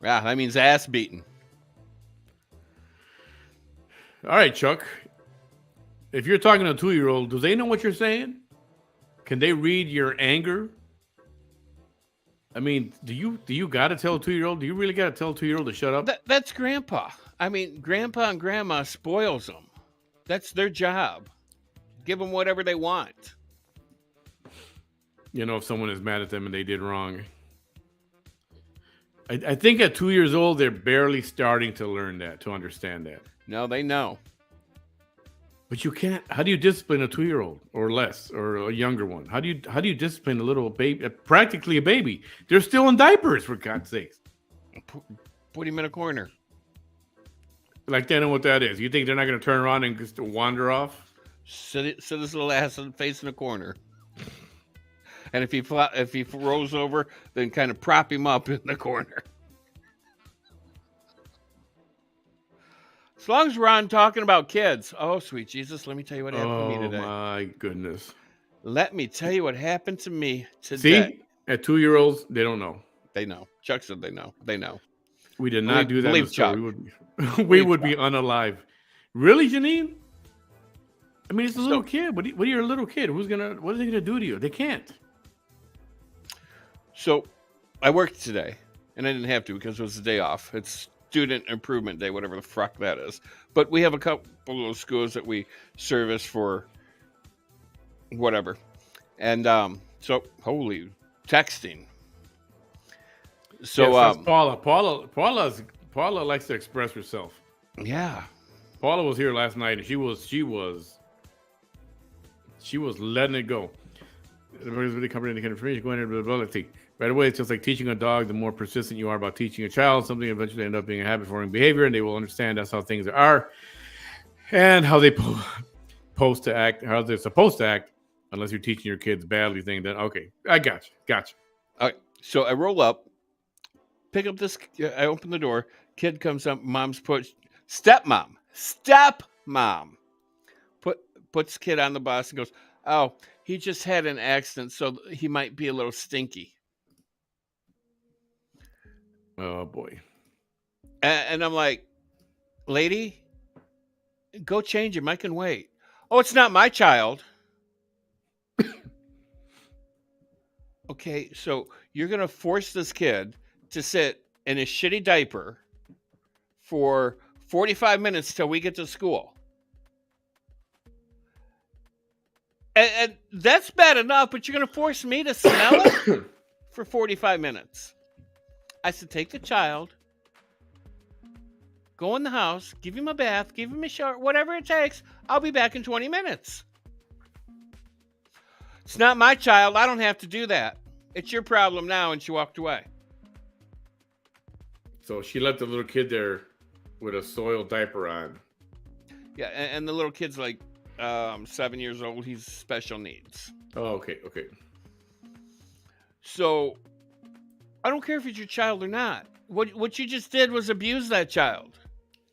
Yeah, that means ass beating. All right, Chuck. If you're talking to a 2-year-old, do they know what you're saying? Can they read your anger? I mean, do you got to tell a 2-year-old? Do you really got to tell a 2-year-old to shut up? That's grandpa. I mean, grandpa and grandma spoils them. That's their job. Give them whatever they want. You know, if someone is mad at them and they did wrong. I think at 2 years old, they're barely starting to learn that, to understand that. No, they know. But you can't. How do you discipline a 2-year-old or less, or a younger one? How do you discipline a little baby, practically a baby? They're still in diapers, for God's sakes. Put him in a corner. Like they know what that is. You think they're not going to turn around and just wander off? Sit his little ass face in a corner. And if he rolls over, then kind of prop him up in the corner. As long as we're on talking about kids. Oh, sweet Jesus, let me tell you what happened to me today. Oh, my goodness. Let me tell you what happened to me today. See? At 2-year-olds, they don't know. They know. Chuck said they know. They know. We did not do that. Believe Chuck. We would be unalive. Really, Janine? I mean, it's a little kid. What are you, a little kid? What are they gonna do to you? They can't. So I worked today, and I didn't have to because it was a day off. It's Student Improvement Day, whatever the fuck that is. But we have a couple of schools that we service for whatever. And so, holy, texting. So, yes, Paula likes to express herself. Yeah. Paula was here last night, and she was letting it go. Really comprehending information going into ability. Right away, it's just like teaching a dog. The more persistent you are about teaching a child, something eventually end up being a habit-forming behavior, and they will understand that's how things are, and how they supposed to act, how they're supposed to act, unless you're teaching your kids badly. Thing then, okay, I got you. All right, so I roll up, pick up this. I open the door. Kid comes up. Mom's stepmom puts kid on the bus and goes, "Oh, he just had an accident, so he might be a little stinky." Oh boy. And I'm like, "Lady, go change him. I can wait." "Oh, it's not my child." Okay, so you're going to force this kid to sit in a shitty diaper for 45 minutes till we get to school. And that's bad enough, but you're going to force me to smell it for 45 minutes. I said, take the child, go in the house, give him a bath, give him a shower, whatever it takes. I'll be back in 20 minutes. It's not my child. I don't have to do that. It's your problem now. And she walked away. So she left the little kid there with a soiled diaper on. Yeah, and the little kid's like 7 years old. He's special needs. Oh, okay. So I don't care if it's your child or not. What you just did was abuse that child.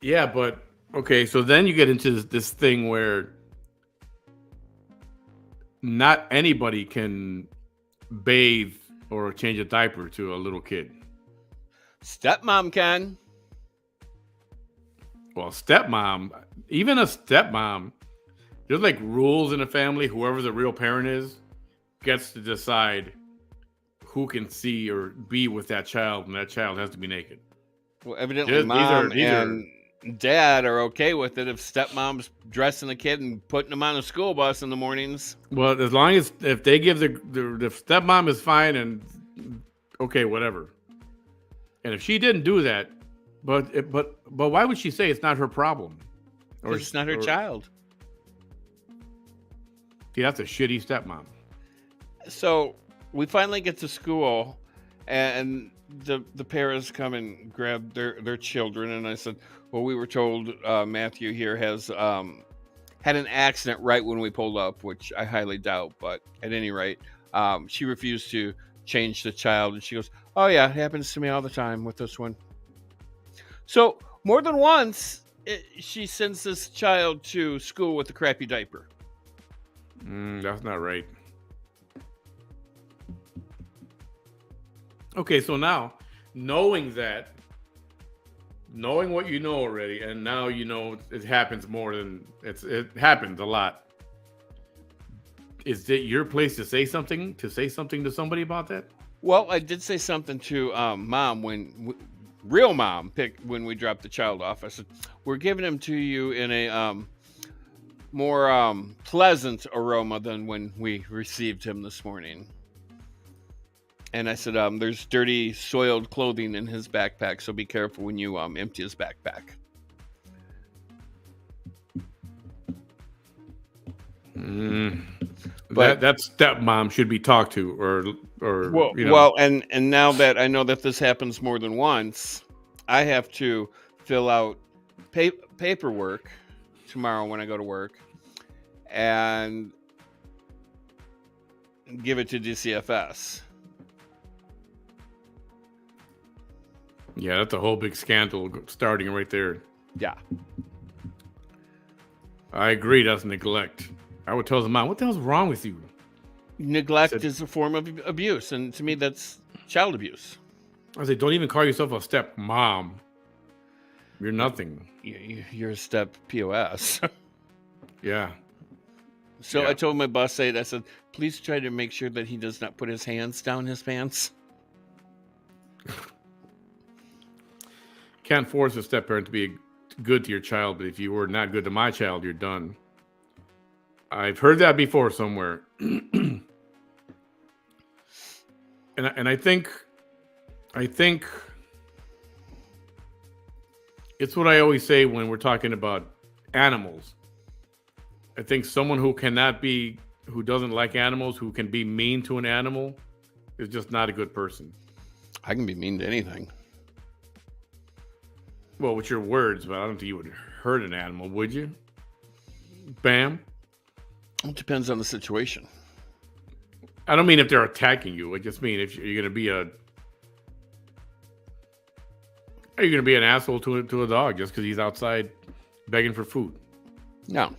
Yeah, but okay. So then you get into this thing where not anybody can bathe or change a diaper to a little kid. Stepmom can. Well, even a stepmom, there's like rules in a family. Whoever the real parent is gets to decide who can see or be with that child, and that child has to be naked. Well, evidently, mom and dad are okay with it if stepmom's dressing the kid and putting him on a school bus in the mornings. Well, as long as if they give the stepmom is fine and okay, whatever. And if she didn't do that, but why would she say it's not her problem? Or it's not her child. See, that's a shitty stepmom. So we finally get to school, and the parents come and grab their children, and I said, "Well, we were told Matthew here has had an accident right when we pulled up, which I highly doubt. But at any rate, she refused to change the child, and she goes, "Oh yeah, it happens to me all the time with this one." So more than once, she sends this child to school with a crappy diaper. That's not right. Okay, so now, knowing what you know already, and now you know it happens more than it happens a lot. Is it your place to say something to somebody about that? Well, I did say something to Mom real Mom picked when we dropped the child off. I said, "We're giving him to you in a more pleasant aroma than when we received him this morning." And I said, "There's dirty, soiled clothing in his backpack, so be careful when you empty his backpack." But that stepmom should be talked to, or well, you know. well, and now that I know that this happens more than once, I have to fill out paperwork tomorrow when I go to work, and give it to DCFS. Yeah, that's a whole big scandal starting right there. Yeah. I agree. That's neglect. I would tell the mom, "What the hell's wrong with you?" Neglect is a form of abuse, and to me, that's child abuse. I say, "Don't even call yourself a step mom. You're nothing." You're a step POS. Yeah. So Yeah. I told my boss, I said, "Please try to make sure that he does not put his hands down his pants." Can't force a step parent to be good to your child, but if you were not good to my child, you're done. I've heard that before somewhere. and I think it's what I always say when we're talking about animals. I think someone who doesn't like animals, who can be mean to an animal, is just not a good person. I can be mean to anything. Well, with your words, but I don't think you would hurt an animal, would you? Bam. It depends on the situation. I don't mean if they're attacking you. I just mean if you're going to be are you going to be an asshole to a dog just because he's outside begging for food? No.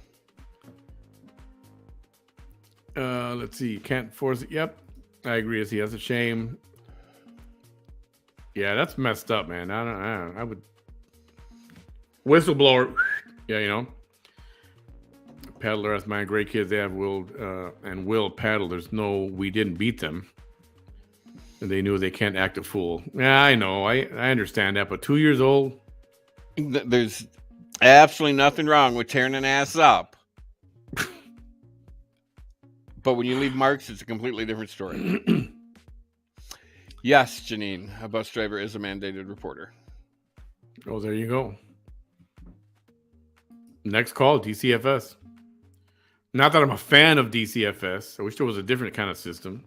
Let's see. Can't force it. Yep, I agree. He has a shame. Yeah, that's messed up, man. I would whistleblower. Yeah, you know. Paddler, that's my great kids. They have will paddle. There's no, we didn't beat them. And they knew they can't act a fool. Yeah, I know. I understand that. But 2 years old? There's absolutely nothing wrong with tearing an ass up. But when you leave marks, it's a completely different story. Yes, Janine, a bus driver is a mandated reporter. Oh, there you go. Next call, DCFS. Not that I'm a fan of DCFS. I wish there was a different kind of system.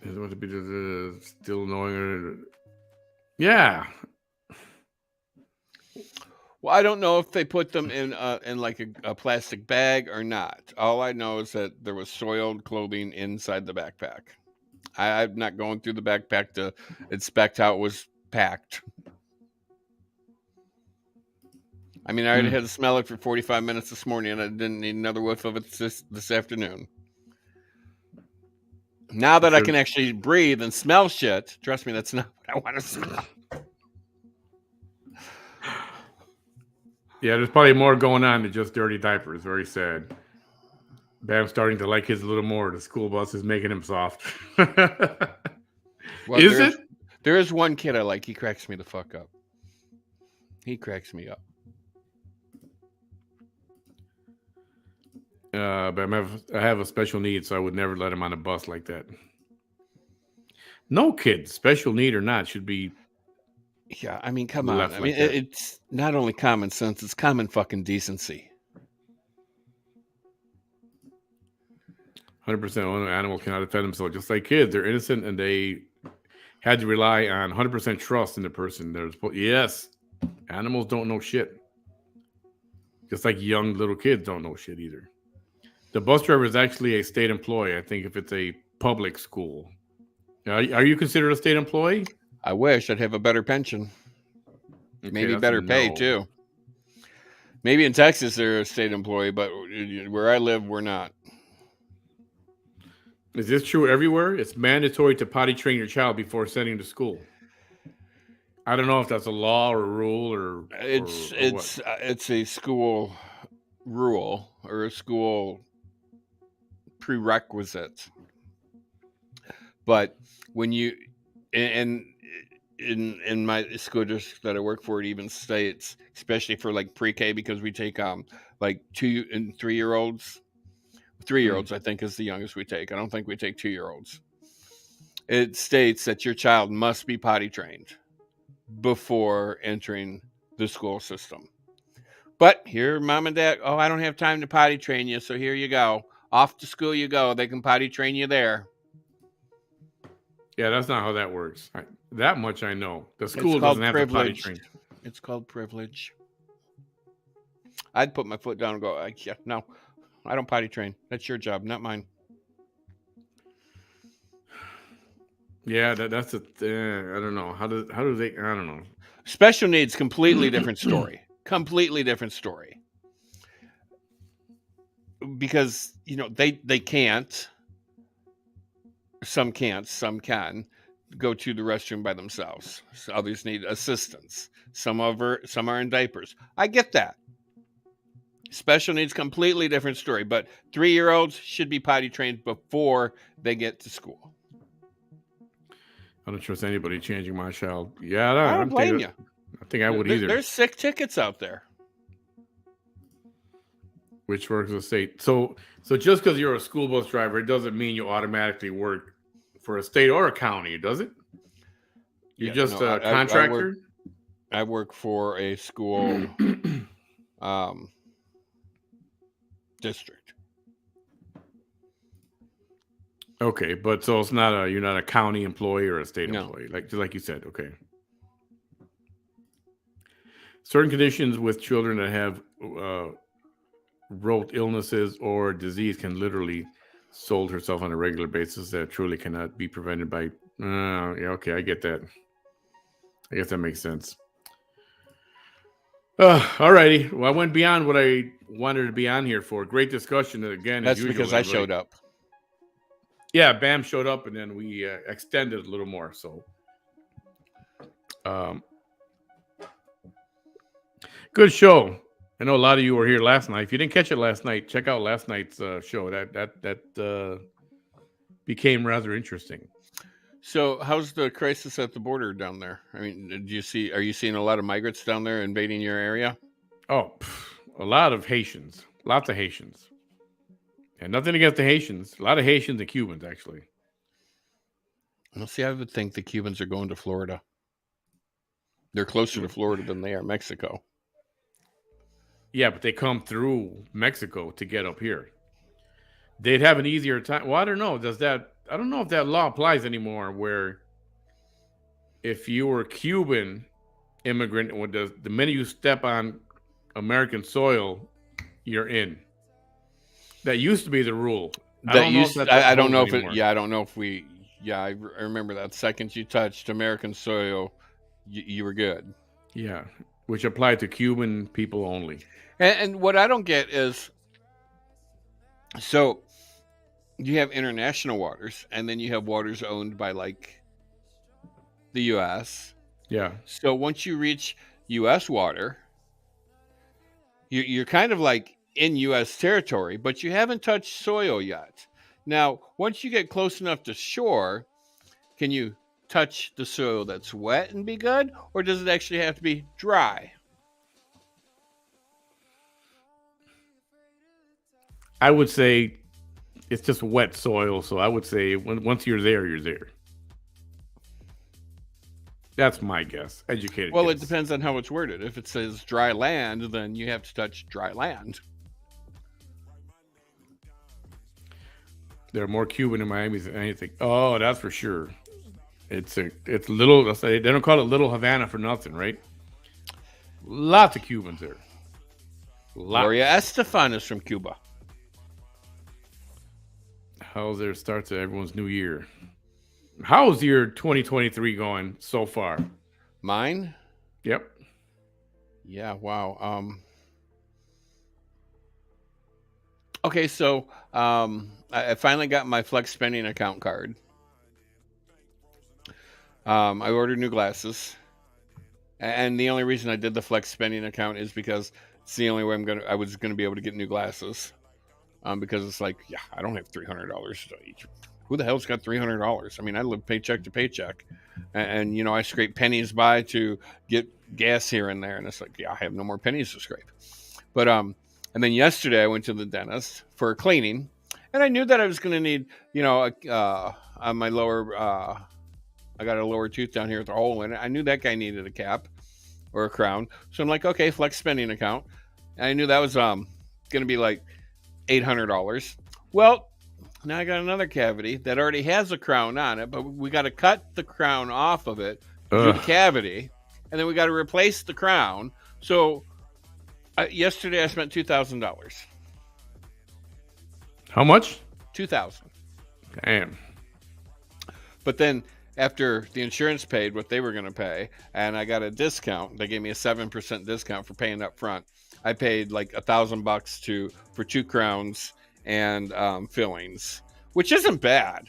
Is what to be still annoying? Yeah. Well, I don't know if they put them in like a plastic bag or not. All I know is that there was soiled clothing inside the backpack. I'm not going through the backpack to inspect how it was packed. I mean, I already had to smell it for 45 minutes this morning, and I didn't need another whiff of it this afternoon. Now that I can actually breathe and smell shit, trust me, that's not what I want to smell. Yeah, there's probably more going on than just dirty diapers. Very sad. Bam's starting to like his a little more. The school bus is making him soft. Well, is it? There is one kid I like. He cracks me the fuck up. He cracks me up. But I have a special need, so I would never let him on a bus like that. No kid, special need or not, should be. Yeah, I mean, come on. I mean, it's not only common sense; it's common fucking decency. 100%. An animal cannot defend themselves, just like kids. They're innocent and they had to rely on 100% trust in the person. Yes, animals don't know shit. Just like young little kids don't know shit either. The bus driver is actually a state employee. I think if it's a public school. Are you considered a state employee? I wish I'd have a better pension. Okay, Maybe that's better a pay no. too. Maybe in Texas they're a state employee, but where I live, we're not. Is this true everywhere? It's mandatory to potty train your child before sending to school. I don't know if that's a law or a rule or It's a school rule or a school prerequisite. But when you and in my school district that I work for, it even states, especially for like pre-K, because we take like 2 and 3-year-olds. 3-year-olds, I think, is the youngest we take. I don't think we take 2-year-olds. It states that your child must be potty trained before entering the school system. But here, mom and dad, I don't have time to potty train you, so here you go. Off to school you go. They can potty train you there. Yeah, that's not how that works. That much I know. The school doesn't have to potty train. It's called privilege. I'd put my foot down and go, yeah, no, I don't potty train. That's your job, not mine. Yeah, that's I don't know. How do they? I don't know. Special needs, completely different story. Completely different story. Because they can't. Some can't. Some can go to the restroom by themselves. So others need assistance. Some are in diapers. I get that. Special needs, completely different story. But 3-year-olds should be potty trained before they get to school. I don't trust anybody changing my child. Yeah, I don't blame you. I think I would either. There's sick tickets out there. Which works with state. So just because you're a school bus driver, it doesn't mean you automatically work for a state or a county, does it? You're just a contractor? I work for a school district. Okay, but so it's not you're not a county employee or a state employee, like you said. Okay. Certain conditions with children that have rote illnesses or disease can literally sold herself on a regular basis that truly cannot be prevented by. Yeah, okay, I get that. I guess that makes sense. All righty. Well, I went beyond what I wanted to be on here for. Great discussion again. That's because I showed up. Yeah, Bam showed up, and then we extended a little more. So, good show. I know a lot of you were here last night. If you didn't catch it last night, check out last night's show. That became rather interesting. So, how's the crisis at the border down there? I mean, are you seeing a lot of migrants down there invading your area? Oh, a lot of Haitians. Lots of Haitians. And nothing against the Haitians. A lot of Haitians and Cubans, actually. Well, see, I would think the Cubans are going to Florida. They're closer to Florida than they are Mexico. Yeah, but they come through Mexico to get up here. They'd have an easier time. Well, I don't know. I don't know if that law applies anymore, where if you were a Cuban immigrant, the minute you step on American soil, you're in. That used to be the rule. I don't know if I remember that. Second you touched American soil, you were good. Yeah, which applied to Cuban people only. And what I don't get is, so you have international waters, and then you have waters owned by like the U.S. Yeah. So once you reach U.S. water, you're kind of like in U.S. territory, but you haven't touched soil yet. Now, once you get close enough to shore, can you touch the soil that's wet and be good, or does it actually have to be dry? I would say it's just wet soil, so I would say once you're there, you're there. That's my guess. Educated. Well, guess. It depends on how it's worded. If it says dry land, then you have to touch dry land. There are more Cuban in Miami than anything. Oh, that's for sure. It's little. They don't call it Little Havana for nothing, right? Lots of Cubans there. Gloria Estefan is from Cuba. How's their start to everyone's new year? How's your 2023 going so far? Mine? Yep. Yeah, wow. Okay, so I finally got my Flex Spending account card. I ordered new glasses. And the only reason I did the Flex Spending account is because it's the only way I was gonna be able to get new glasses. Because it's like, yeah, I don't have $300 each. Who the hell's got $300? I mean, I live paycheck to paycheck, and you know, I scrape pennies by to get gas here and there, and it's like, yeah, I have no more pennies to scrape. But and then yesterday I went to the dentist for a cleaning, and I knew that I was going to need, you know, on my lower, I got a lower tooth down here with a hole in it. I knew that guy needed a cap or a crown, so I'm like, okay, Flex Spending account. And I knew that was going to be like $800. Well, now I got another cavity that already has a crown on it, but we got to cut the crown off of it, do the cavity, and then we got to replace the crown. So yesterday I spent $2,000. How much? $2,000. Damn. But then after the insurance paid what they were going to pay, and I got a discount, they gave me a 7% discount for paying up front. I paid like $1,000 for 2 crowns and fillings, which isn't bad.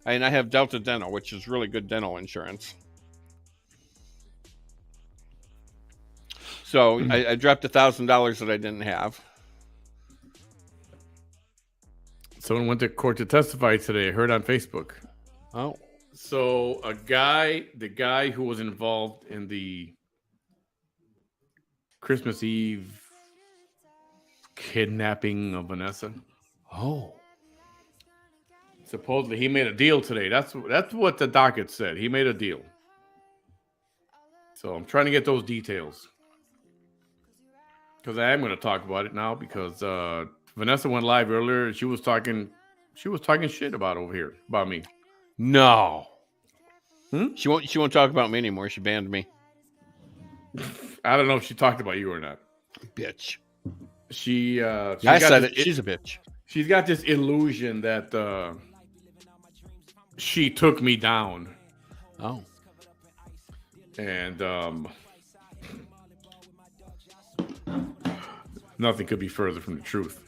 I mean, I have Delta Dental, which is really good dental insurance. So I dropped $1,000 that I didn't have. Someone went to court to testify today. I heard on Facebook. Oh. So the guy who was involved in the Christmas Eve kidnapping of Vanessa. Oh. Supposedly he made a deal today. That's what the docket said. He made a deal. So I'm trying to get those details. Because I am going to talk about it now because Vanessa went live earlier and she was talking shit about me. No. She won't talk about me anymore. She banned me. I don't know if she talked about you or not. Bitch. I said it. She's a bitch. She's got this illusion that she took me down. Oh. And nothing could be further from the truth.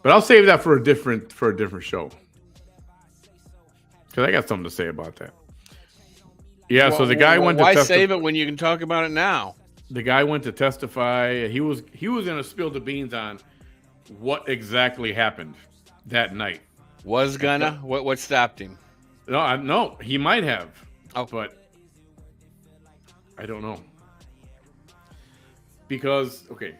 But I'll save that for a different show. Because I got something to say about that. Yeah, so the guy went to why save it when you can talk about it now? The guy went to testify. He was going to spill the beans on what exactly happened that night. Was gonna? What stopped him? No, he might have. Oh. But I don't know. Because, okay,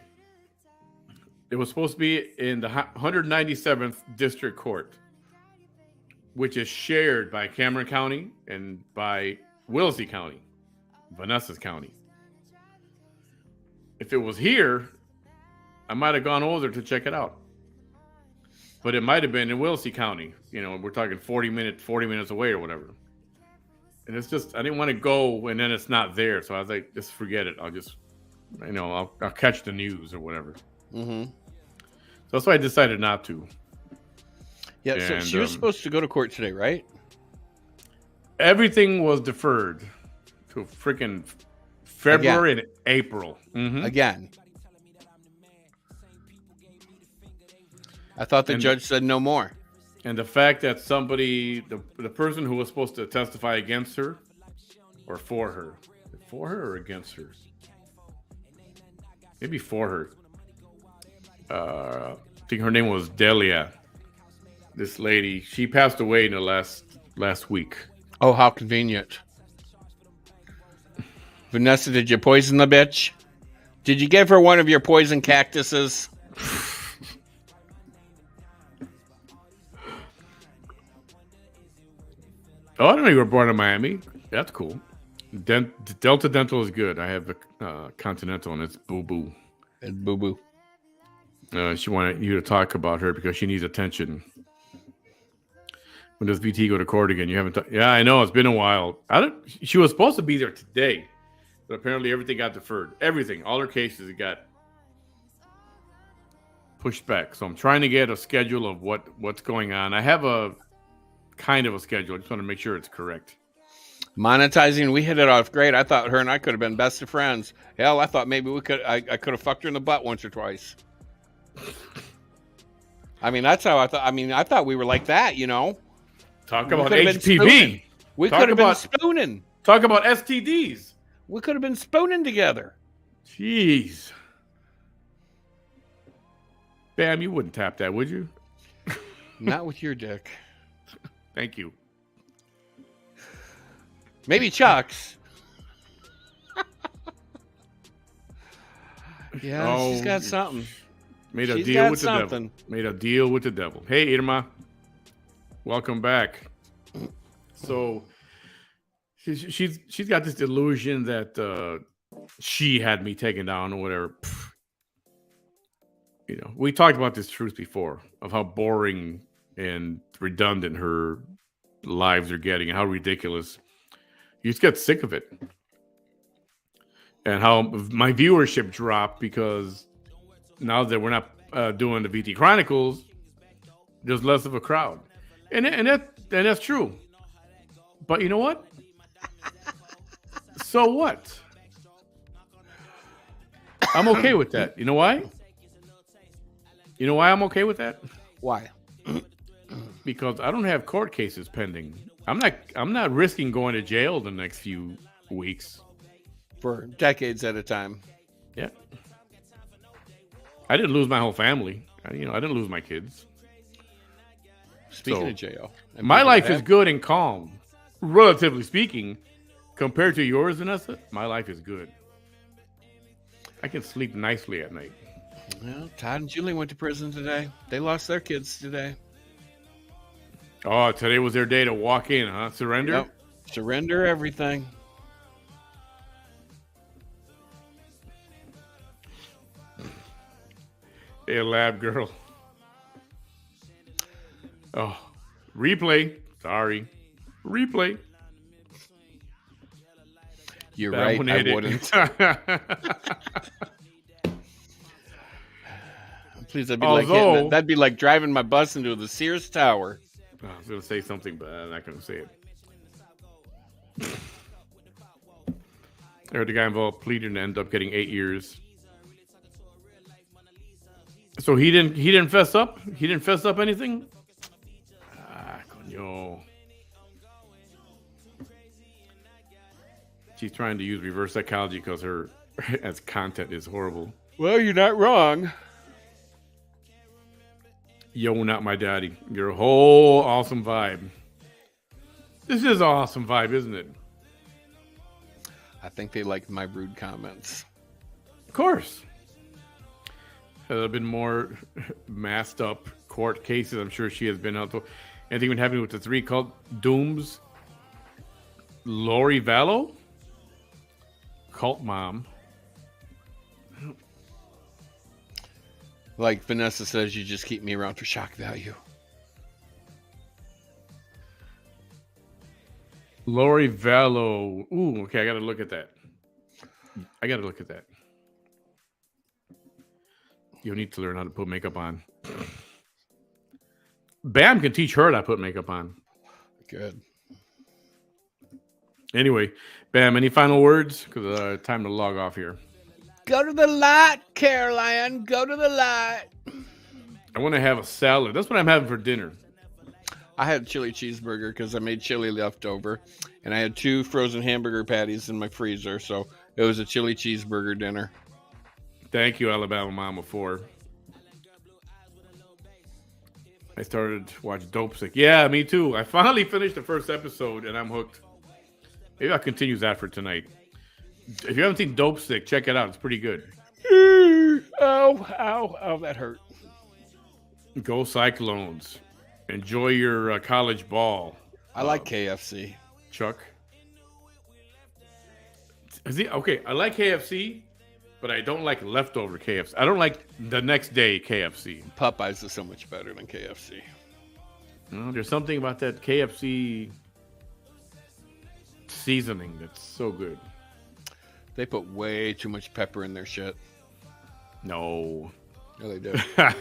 it was supposed to be in the 197th District Court, which is shared by Cameron County and by Willisey County, Vanessa's county. If it was here, I might have gone over there to check it out. But it might have been in Willisey County. You know, we're talking 40 minutes away or whatever. And it's just, I didn't want to go and then it's not there. So I was like, just forget it. I'll just, I'll catch the news or whatever. Mm-hmm. So that's why I decided not to. Yeah, and, so she was supposed to go to court today, right? Everything was deferred to freaking February and April. Mm-hmm. Again. I thought the judge said no more. And the fact that somebody, the person who was supposed to testify against her or for her or against her? Maybe for her. I think her name was Delia. This lady, she passed away in the last week. Oh, how convenient. Vanessa, did you poison the bitch? Did you give her one of your poison cactuses? Oh, I didn't know you were born in Miami. That's cool. Delta Dental is good. I have a Continental, and it's boo-boo. It's boo-boo. She wanted you to talk about her because she needs attention. When does VT go to court again? You haven't. Yeah, I know. It's been a while. I don't. She was supposed to be there today, but apparently everything got deferred. Everything, all her cases got pushed back. So I'm trying to get a schedule of what's going on. I have a kind of a schedule. I just want to make sure it's correct. Monetizing, we hit it off great. I thought her and I could have been best of friends. Hell, I thought maybe we could. I could have fucked her in the butt once or twice. I mean, that's how I thought. I mean, I thought we were like that, you know. Talk about HPV. We could have been spooning. Talk about STDs. We could have been spooning together. Jeez. Bam, you wouldn't tap that, would you? Not with your dick. Thank you. Maybe Chuck's. Yeah, she's got something. Made a deal with the devil. Made a deal with the devil. Hey, Irma. Welcome back. So she's got this delusion that she had me taken down or whatever. You know, we talked about this truth before of how boring and redundant her lives are getting and how ridiculous. You just get sick of it. And how my viewership dropped because now that we're not doing the VT Chronicles, there's less of a crowd. And that's true. But you know what? So what? I'm okay with that. You know why? You know why I'm okay with that? Why? Because I don't have court cases pending. I'm not risking going to jail the next few weeks. For decades at a time. Yeah. I didn't lose my whole family. I didn't lose my kids. Speaking of jail. My life is good and calm. Relatively speaking, compared to yours, Vanessa, my life is good. I can sleep nicely at night. Well, Todd and Julie went to prison today. They lost their kids today. Oh, today was their day to walk in, huh? Surrender? Yep. Surrender everything. Hey, lab girl. Oh, replay. Sorry. Replay. You're right. I wouldn't. Please, that'd be like driving my bus into the Sears Tower. I was going to say something, but I'm not going to say it. I heard the guy involved pleaded and ended up getting 8 years. So he didn't fess up? He didn't fess up anything? Ah, coño. She's trying to use reverse psychology because her as content is horrible. Well, you're not wrong. Yo, not my daddy. Your whole awesome vibe. This is an awesome vibe, isn't it? I think they like my rude comments. Of course. There have been more masked up court cases. I'm sure she has been out to. Anything been happening with the 3 cult dooms? Lori Vallow? Cult mom. Like Vanessa says, you just keep me around for shock value. Lori Vallow. Ooh, okay, I got to look at that. You'll need to learn how to put makeup on. Bam can teach her how to put makeup on. Good. Anyway, Bam, any final words? Because time to log off here. Go to the light, Caroline. Go to the light. I want to have a salad. That's what I'm having for dinner. I had a chili cheeseburger because I made chili left over. And I had 2 frozen hamburger patties in my freezer. So it was a chili cheeseburger dinner. Thank you, Alabama Mama 4. I started to watch Dope Sick. Yeah, me too. I finally finished the first episode and I'm hooked. Maybe I'll continue that for tonight. If you haven't seen Dope Sick, check it out. It's pretty good. Ow, that hurt. Go Cyclones. Enjoy your college ball. I like KFC. Chuck. Okay, I like KFC, but I don't like leftover KFC. I don't like the next day KFC. Popeyes is so much better than KFC. Well, there's something about that KFC seasoning that's so good. They put way too much pepper in their shit. No. No, they do.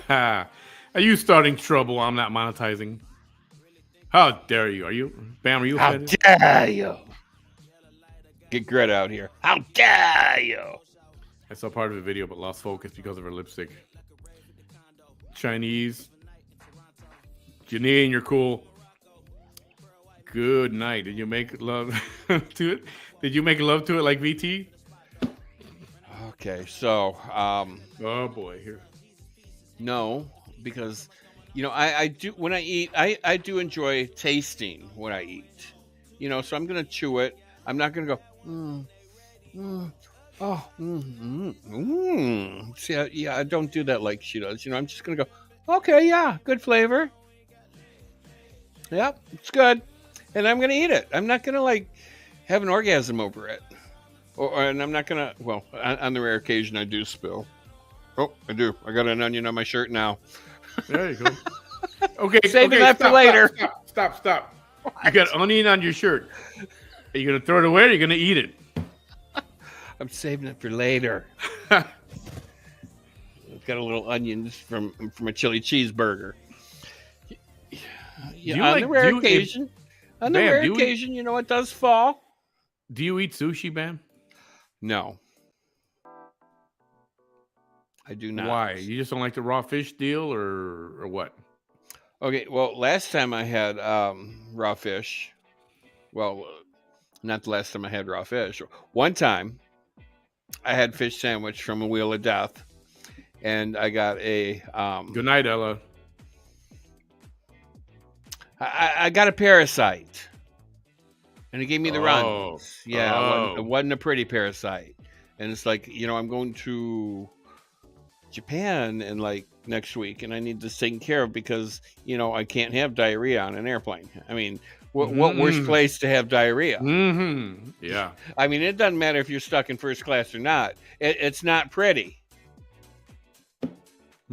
Are you starting trouble? I'm not monetizing. How dare you? Are you? Bam, are you How offended? dare you? Get Greta out here. How dare you? I saw part of the video but lost focus because of her lipstick. Chinese. Janine, you're cool. Good night. Did you make love to it? Did you make love to it like VT? Okay, so Oh boy, here. no, because I do when I eat, I do enjoy tasting what I eat. So I'm gonna chew it. I'm not gonna go. See, I don't do that like she does. I'm just gonna go. Okay, yeah, good flavor. Yep, it's good, and I'm gonna eat it. I'm not gonna like have an orgasm over it, and I'm not gonna. Well, on the rare occasion I do spill. Oh, I do. I got an onion on my shirt now. There you go. Okay, Saving that for later. Stop. You got onion on your shirt. Are you gonna throw it away or are you gonna eat it? I'm saving it for later. I've got a little onions from a chili cheeseburger. Yeah, on the rare occasion, it does fall. Do you eat sushi, Bam? No, I do not. Why? You just don't like the raw fish deal, or what? Okay, well, last time I had raw fish. Well, not the last time I had raw fish. One time, I had fish sandwich from a Wheel of Death, and I got a. Good night, Ella. I got a parasite, and it gave me the runs. Yeah, it wasn't a pretty parasite, and it's like I'm going to Japan in like next week, and I need this taken care of because I can't have diarrhea on an airplane. I mean, what worse place to have diarrhea? Mm-hmm. Yeah. I mean, it doesn't matter if you're stuck in first class or not. It's not pretty.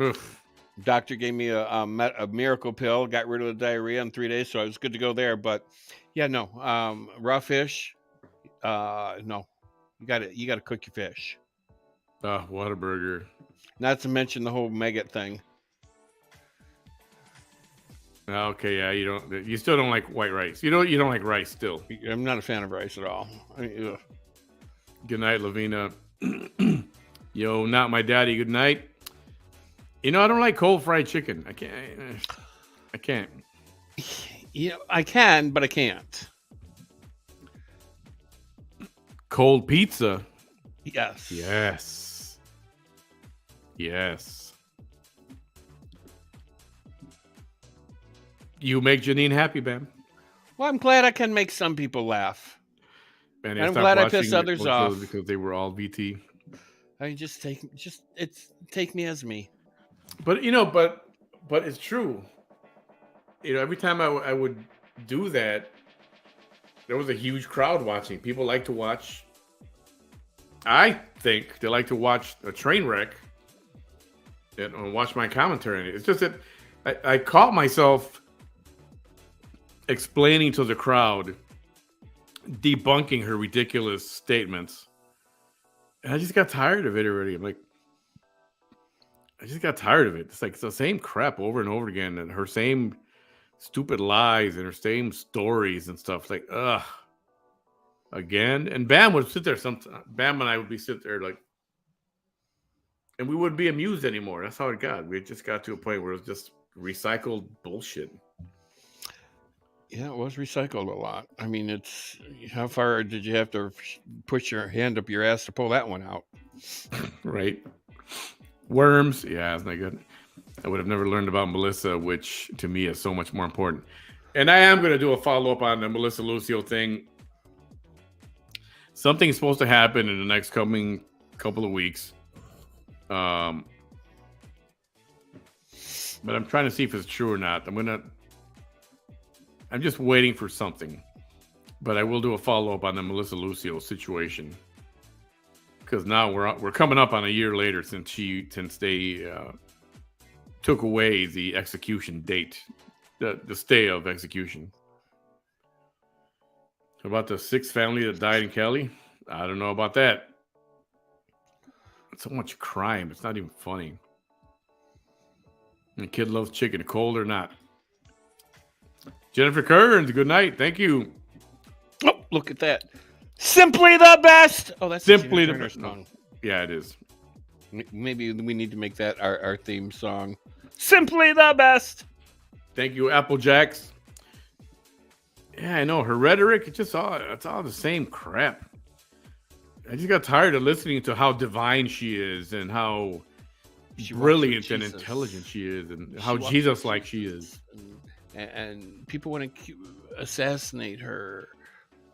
Oof. Doctor gave me a miracle pill, got rid of the diarrhea in 3 days, so I was good to go there. But yeah, no, raw fish, no, you got to cook your fish. Whataburger. Not to mention the whole maggot thing. Okay, yeah, you still don't like white rice. You don't like rice still. I'm not a fan of rice at all. Good night, Lavina. Yo, not my daddy. Good night. I don't like cold fried chicken. I can't. I can, but I can't. Cold pizza. Yes. You make Janine happy, Bam. Well, I'm glad I can make some people laugh. And I'm glad I piss others off because they were all VT. I mean, take me as me. But but it's true. Every time I would do that, there was a huge crowd watching. People like to watch. I think they like to watch a train wreck and watch my commentary. It's just that I caught myself explaining to the crowd, debunking her ridiculous statements. And I just got tired of it already. I'm like, I just got tired of it. It's like it's the same crap over and over again, and her same stupid lies and her same stories and stuff. It's like, ugh, again. And Bam would sit there. Bam and I would be sitting there like, and we wouldn't be amused anymore. That's how it got. We just got to a point where it was just recycled bullshit. Yeah, it was recycled a lot. I mean, it's how far did you have to push your hand up your ass to pull that one out? Right. Worms. Yeah, it's not good. I would have never learned about Melissa, which to me is so much more important. And I am going to do a follow-up on the Melissa Lucio thing. Something's supposed to happen in the next coming couple of weeks. But I'm trying to see if it's true or not. I'm just waiting for something. But I will do a follow-up on the Melissa Lucio situation. Because now we're coming up on a year later since they took away the execution date. the stay of execution. About the sixth family that died in Cali? I don't know about that. So much crime. It's not even funny. The kid loves chicken, cold or not. Jennifer Kearns, good night. Thank you. Oh, look at that. Simply the best. Oh, that's Simply the the best best. song. Yeah, it is. Maybe we need to make that our theme song. Simply the best. Thank you, Apple Jacks. Yeah, I know. Her rhetoric, it's all the same crap. I just got tired of listening to how divine she is and how brilliant and intelligent she is and how Jesus-like she is. And people want to assassinate her.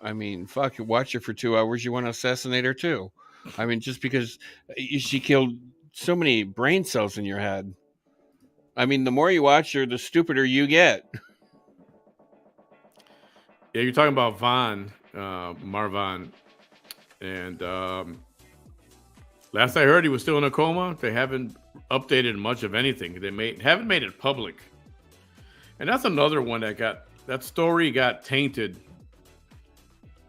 I mean, fuck, you watch her for 2 hours, you want to assassinate her too. I mean, just because she killed so many brain cells in your head. I mean, the more you watch her, the stupider you get. Yeah, you're talking about Marvin. And last I heard, he was still in a coma. They haven't updated much of anything. Haven't made it public. And that's another one that story got tainted.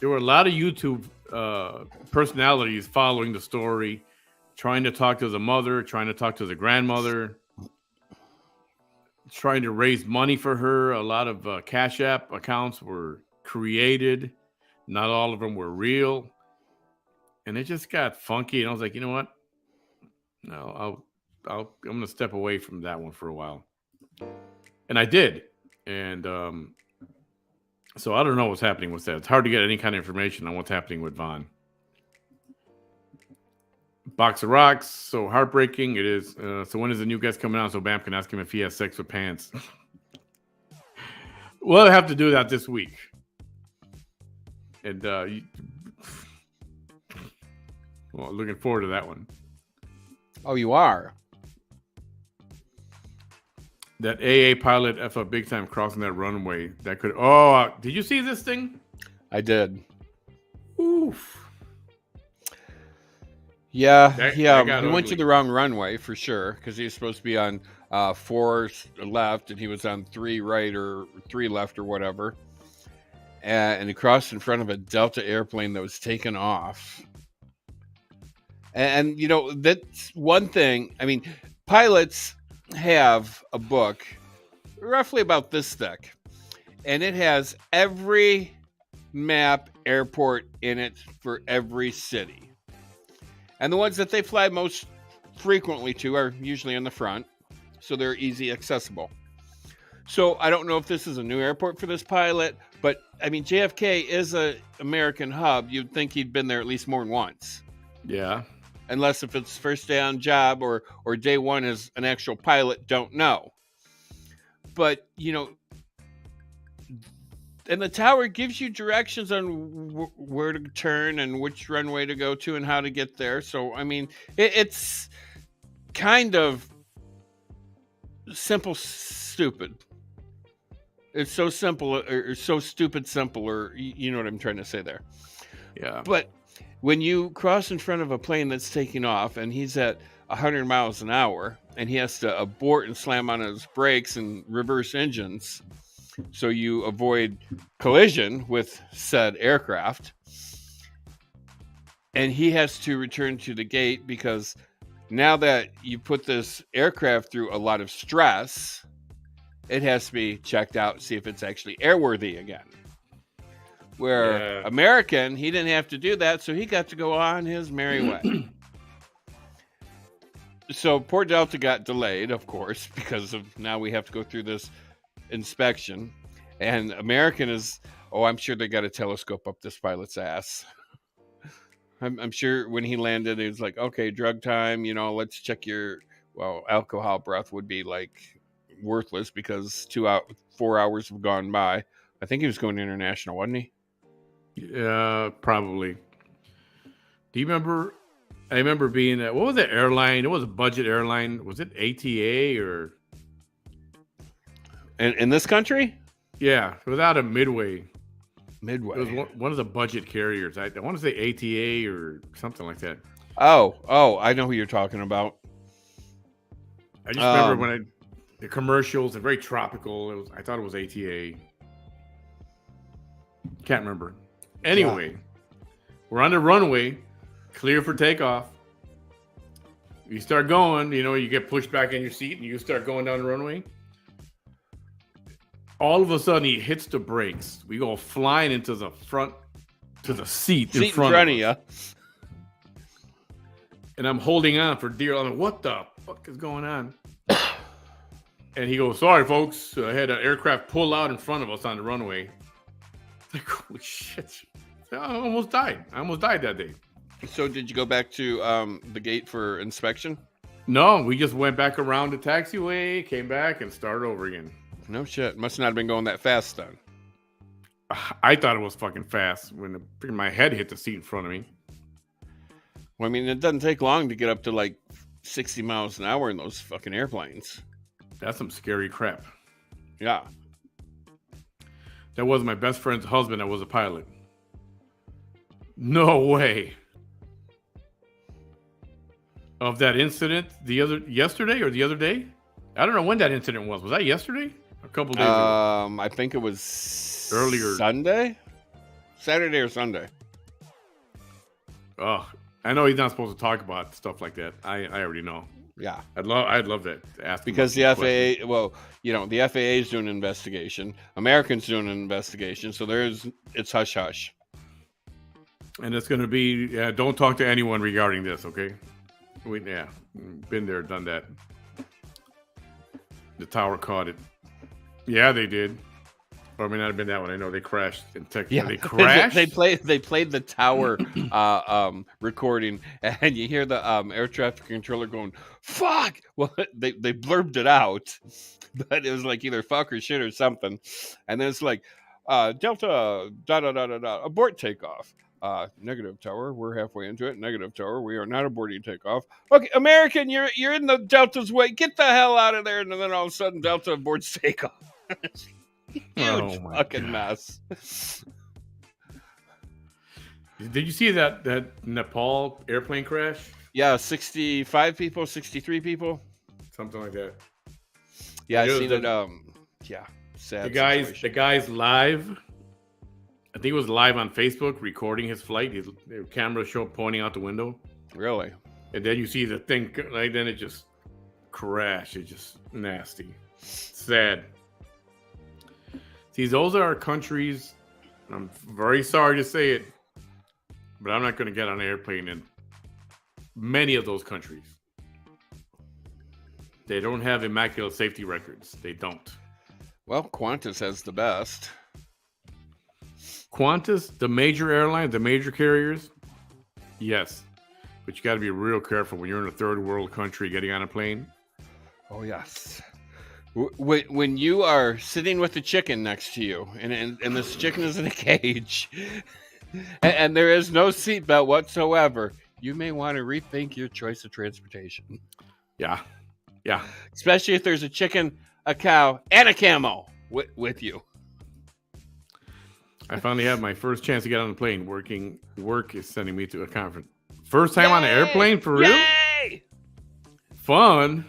There were a lot of YouTube personalities following the story, trying to talk to the mother, trying to talk to the grandmother, trying to raise money for her. A lot of Cash App accounts were created. Not all of them were real. And it just got funky. And I was like, you know what? No, I'm going to step away from that one for a while. And I did. And so I don't know what's happening with that. It's hard to get any kind of information on what's happening with Vaughn. Box of Rocks, so heartbreaking. It is. So when is the new guest coming out so Bam can ask him if he has sex with pants? We'll have to do that this week. And well, looking forward to that one. Oh, you are? That AA pilot F up big time crossing that runway. That could. Oh, did you see this thing? I did. Oof. Yeah, That he got went to ugly. the wrong runway for sure because he was supposed to be on 4 left and he was on 3 right or 3 left or whatever. And he crossed in front of a Delta airplane that was taken off. And you know, that's one thing. I mean, pilots have a book roughly about this thick, and it has every map airport in it for every city. And the ones that they fly most frequently to are usually in the front, so they're easy accessible. So I don't know if this is a new airport for this pilot, but I mean, JFK is an American hub. You'd think he'd been there at least more than once. Yeah. Unless if it's first day on job or day one as an actual pilot, don't know. But, you know, and the tower gives you directions on where to turn and which runway to go to and how to get there. So, I mean, it's kind of simple, stupid. It's so simple or so stupid simple, or you know what I'm trying to say there. Yeah. But when you cross in front of a plane that's taking off and he's at 100 miles an hour and he has to abort and slam on his brakes and reverse engines so you avoid collision with said aircraft, and he has to return to the gate because now that you put this aircraft through a lot of stress, it has to be checked out, see if it's actually airworthy again. Where American, he didn't have to do that, so he got to go on his merry way. So poor Delta got delayed, of course, because of now we have to go through this inspection. And American is, I'm sure they got a telescope up this pilot's ass. I'm sure when he landed, he was like, okay, drug time, let's check alcohol breath would be like worthless because 4 hours have gone by. I think he was going international, wasn't he? Yeah, probably. Do you remember? I remember being at, what was the airline? It was a budget airline. Was it ATA or? In this country? Yeah, it was out of Midway. It was one of the budget carriers. I want to say ATA or something like that. Oh, I know who you're talking about. I just remember when The commercials are very tropical. I thought it was ATA. Can't remember. Anyway, we're on the runway, clear for takeoff. You start going, you get pushed back in your seat and you start going down the runway. All of a sudden, he hits the brakes. We go flying into the front, to the seat in front of you. And I'm holding on for dear life. What the fuck is going on? And he goes, sorry, folks. I had an aircraft pull out in front of us on the runway. Like, holy shit. I almost died. That day. So did you go back to the gate for inspection? No, we just went back around the taxiway, came back, and started over again. No shit. Must not have been going that fast then. I thought it was fucking fast when my head hit the seat in front of me. Well, I mean, it doesn't take long to get up to like 60 miles an hour in those fucking airplanes. That's some scary crap. Yeah. That was my best friend's husband that was a pilot. No way. Of that incident yesterday or the other day? I don't know when that incident was. Was that yesterday? A couple days ago. I think it was earlier. Saturday or Sunday. Oh, I know he's not supposed to talk about stuff like that. I already know. Yeah, I'd love that to ask because the FAA. Well, the FAA is doing an investigation. Americans doing an investigation. So it's hush hush. And it's going to be don't talk to anyone regarding this. Okay. Been there, done that. The tower caught it. Yeah, they did. Or it may not have been that one. I know they crashed in Texas. Yeah, they crashed. They played the tower recording, and you hear the air traffic controller going, "Fuck!" Well, they blurbed it out, but it was like either fuck or shit or something. And then it's like, Delta, abort takeoff. Negative tower, we're halfway into it. Negative tower, we are not aborting takeoff. Okay, American, you're in the Delta's way. Get the hell out of there! And then all of a sudden, Delta aborts takeoff. Huge fucking mess. Did you see that Nepal airplane crash? Yeah, 65 people, 63 people, something like that. Yeah, I seen it. Yeah, sad. The guy's live. I think it was live on Facebook, recording his flight. His camera pointing out the window. Really? And then you see the thing, like then it just crashed. It's just nasty, sad. See, those are our countries. I'm very sorry to say it, but I'm not going to get on an airplane in many of those countries. They don't have immaculate safety records. They don't. Well, Qantas has the best. Qantas, the major airlines, the major carriers, yes. But you got to be real careful when you're in a third world country getting on a plane. Oh, yes. When you are sitting with a chicken next to you, and this chicken is in a cage, and there is no seatbelt whatsoever, you may want to rethink your choice of transportation. Yeah. Especially if there's a chicken, a cow, and a camel with you. I finally have my first chance to get on a plane. Work is sending me to a conference. First time on an airplane, for real? Yay! Fun.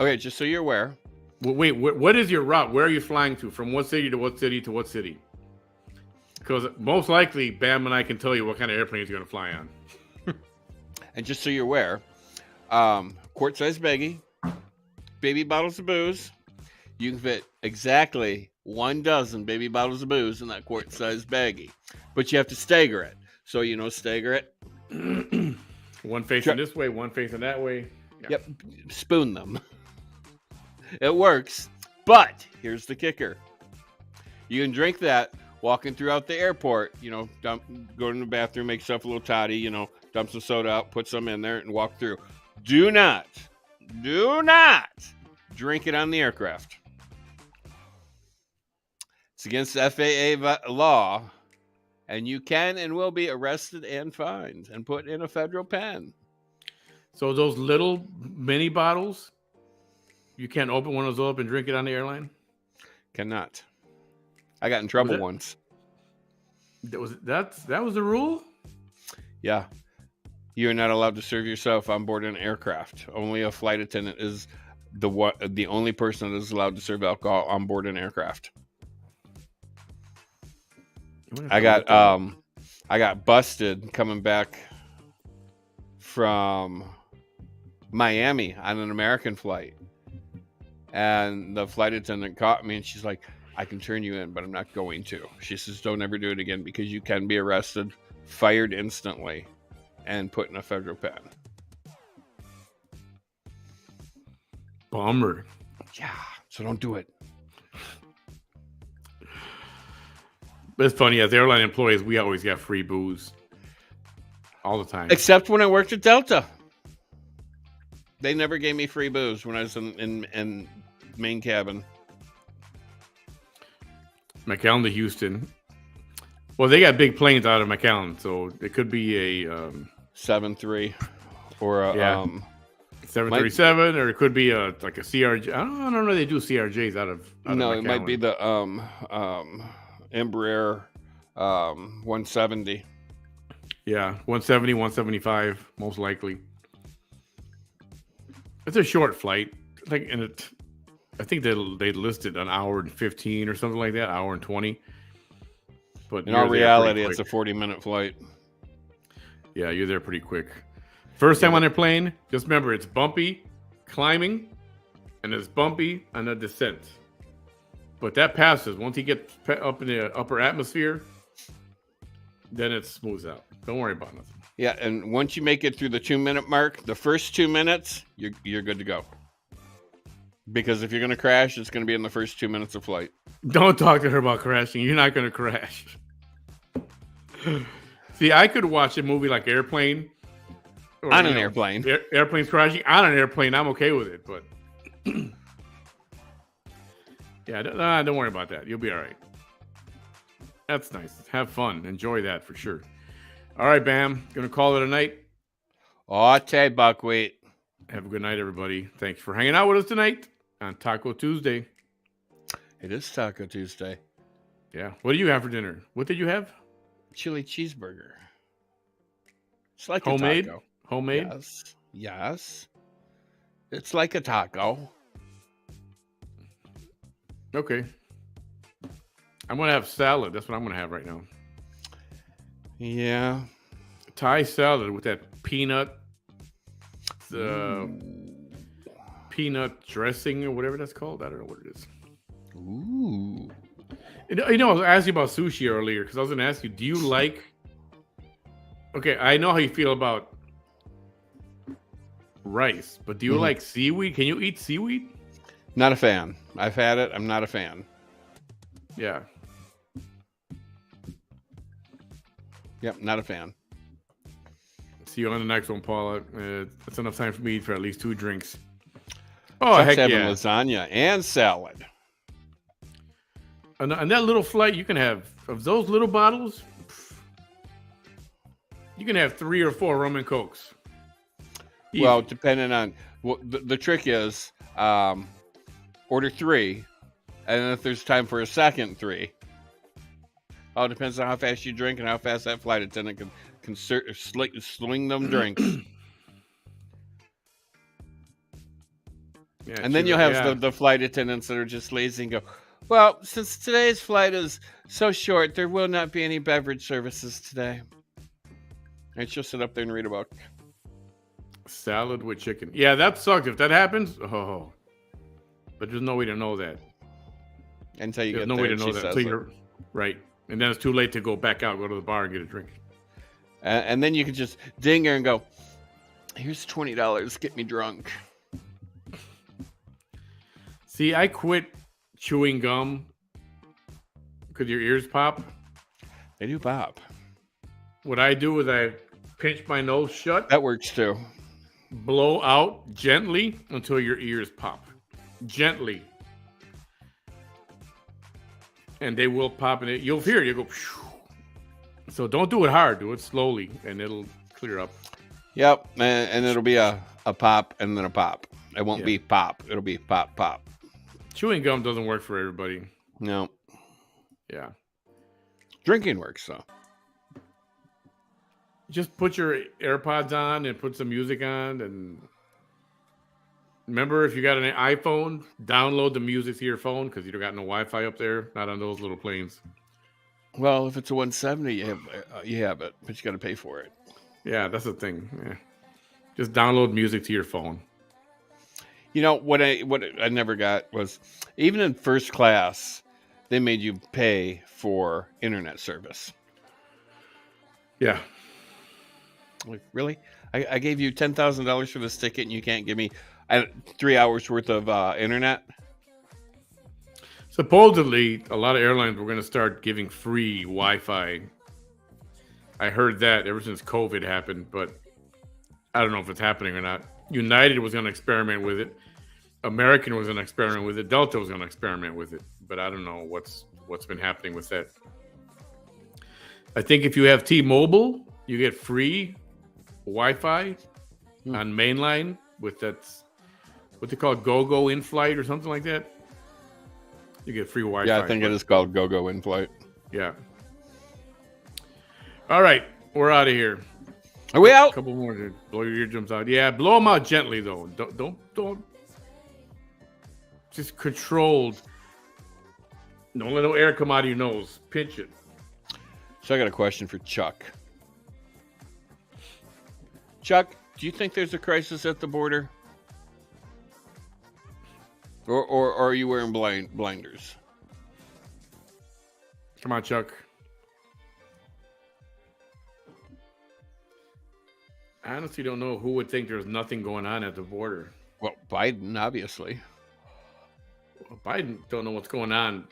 Okay, just so you're aware. Wait, what is your route? Where are you flying to? From what city to what city to what city? Because most likely, Bam and I can tell you what kind of airplane you're going to fly on. And just so you're aware, quart-sized baggie, baby bottles of booze. You can fit exactly 1 dozen baby bottles of booze in that quart-sized baggie. But you have to stagger it. So, stagger it. One facing this way, one facing that way. Yeah. Yep. Spoon them. It works. But here's the kicker. You can drink that walking throughout the airport. Go to the bathroom, make yourself a little toddy, dump some soda out, put some in there, and walk through. Do not drink it on the aircraft. It's against FAA law, and you can and will be arrested and fined and put in a federal pen. So those little mini bottles, you can't open one of those up and drink it on the airline? Cannot. I got in trouble once. That was the rule? Yeah. You're not allowed to serve yourself on board an aircraft. Only a flight attendant is the only person that is allowed to serve alcohol on board an aircraft. I got busted coming back from Miami on an American flight, and the flight attendant caught me, and she's like, "I can turn you in, but I'm not going to." She says, "Don't ever do it again because you can be arrested, fired instantly, and put in a federal pen." Bummer. Yeah, so don't do it. But it's funny, as airline employees, we always got free booze. All the time. Except when I worked at Delta. They never gave me free booze when I was in main cabin. McAllen to Houston. Well, they got big planes out of McAllen, so it could be a 7-3 or a 737, or it could be like a CRJ. I don't know. They do CRJs out of no, of it might be the Embraer 170. Yeah, 170, 175, most likely. It's a short flight. I think they listed an hour and 15 or something like that, hour and 20. But in all reality, it's a 40-minute flight. Yeah, you're there pretty quick. First time on a plane, just remember it's bumpy climbing, and it's bumpy on the descent. But that passes. Once you get up in the upper atmosphere, then it smooths out. Don't worry about nothing. Yeah, and once you make it through the 2-minute mark, the first 2 minutes, you're good to go. Because if you're going to crash, it's going to be in the first 2 minutes of flight. Don't talk to her about crashing. You're not going to crash. See, I could watch a movie like Airplane. On an airplane. Airplanes crashing on an airplane. I'm okay with it, but yeah, don't worry about that. You'll be all right. That's nice. Have fun. Enjoy that for sure. All right, Bam. Gonna call it a night. Okay, Buckwheat. Have a good night, everybody. Thanks for hanging out with us tonight on Taco Tuesday. It is Taco Tuesday. Yeah. What do you have for dinner? What did you have? Chili cheeseburger. It's like homemade. A taco. Homemade. Yes. It's like a taco. Okay. I'm gonna have salad. That's what I'm gonna have right now. Yeah. Thai salad with that peanut peanut dressing or whatever that's called. I don't know what it is. Ooh. I was asking about sushi earlier because I was going to ask you, do you like... Okay, I know how you feel about rice, but do you like seaweed? Can you eat seaweed? Not a fan. I've had it. I'm not a fan. Yeah. Yep, not a fan. See you on the next one, Paula. That's enough time for me for at least 2 drinks. Oh, Chuck's heck having yeah. lasagna and salad. On that little flight, you can have, of those little bottles, you can have 3 or 4 rum and cokes. Easy. Well, depending on... Well, the trick is order 3, and if there's time for a second 3. Oh, it depends on how fast you drink and how fast that flight attendant can sling them drinks. Yeah, and then you'll have the flight attendants that are just lazy and go, well, since today's flight is so short, there will not be any beverage services today. And she'll sit up there and read a book. Salad with chicken. Yeah, that sucks. If that happens, oh. But there's no way to know that. Until you there's get no there. way to know that. Until you're, right. And then it's too late to go back out, go to the bar and get a drink. And then you can just ding her and go, here's $20. Get me drunk. See, I quit chewing gum because your ears pop. They do pop. What I do is I pinch my nose shut. That works too. Blow out gently until your ears pop. Gently. And they will pop in it. You'll hear it. You'll go. Phew. So don't do it hard. Do it slowly and it'll clear up. Yep. And it'll be a pop and then a pop. It won't be pop. It'll be pop, pop. Chewing gum doesn't work for everybody. No. Yeah. Drinking works, though. just put your AirPods on and put some music on. And remember, if you got an iPhone, download the music to your phone because you don't got no Wi-Fi up there. Not on those little planes. Well, if it's a 170, you have it, but you got to pay for it. Yeah, that's the thing. Yeah. Just download music to your phone. You know what I never got was, even in first class, they made you pay for internet service. Yeah. Like, really? I gave you $10,000 for this ticket, and you can't give me 3 hours worth of internet? Supposedly, a lot of airlines were going to start giving free Wi-Fi. I heard that ever since COVID happened, but I don't know if it's happening or not. United was going to experiment with it. American was going to experiment with it. Delta was going to experiment with it, but I don't know what's been happening with that. I think if you have T-Mobile, you get free Wi-Fi on mainline with that, what they call Go-Go in-flight or something like that. You get free Wi-Fi. Yeah, I think it is called Go-Go in-flight. Yeah. All right, we're out of here. Are we out? A couple more to blow your eardrums out. Yeah, blow them out gently though. Don't. Just controlled. Don't let no air come out of your nose. Pinch it. So I got a question for Chuck. Chuck, do you think there's a crisis at the border? Or are you wearing blinders? Come on, Chuck. I honestly don't know who would think there's nothing going on at the border. Well, Biden, obviously. Well, Biden don't know what's going on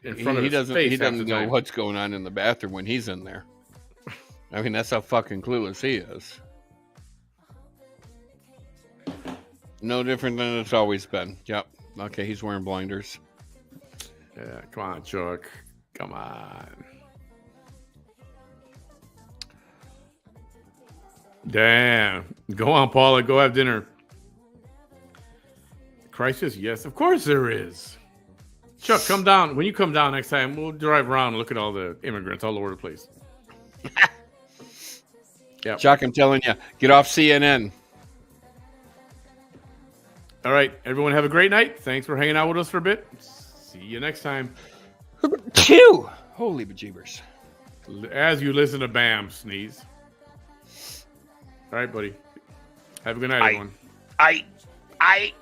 in front of his doesn't. face. He doesn't half the know time. what's going on in the bathroom when he's in there. I mean, that's how fucking clueless he is. No different than it's always been. Yep. Okay, he's wearing blinders. Yeah, come on, Chuck. Come on. Damn. Go on, Paula. Go have dinner. Crisis? Yes, of course there is. Chuck, come down. When you come down next time, we'll drive around and look at all the immigrants all over the place. Yeah. Chuck, I'm telling you, get off CNN. All right. Everyone have a great night. Thanks for hanging out with us for a bit. See you next time. Phew! Holy bejeebers. As you listen to Bam sneeze. All right, buddy. Have a good night, everyone. I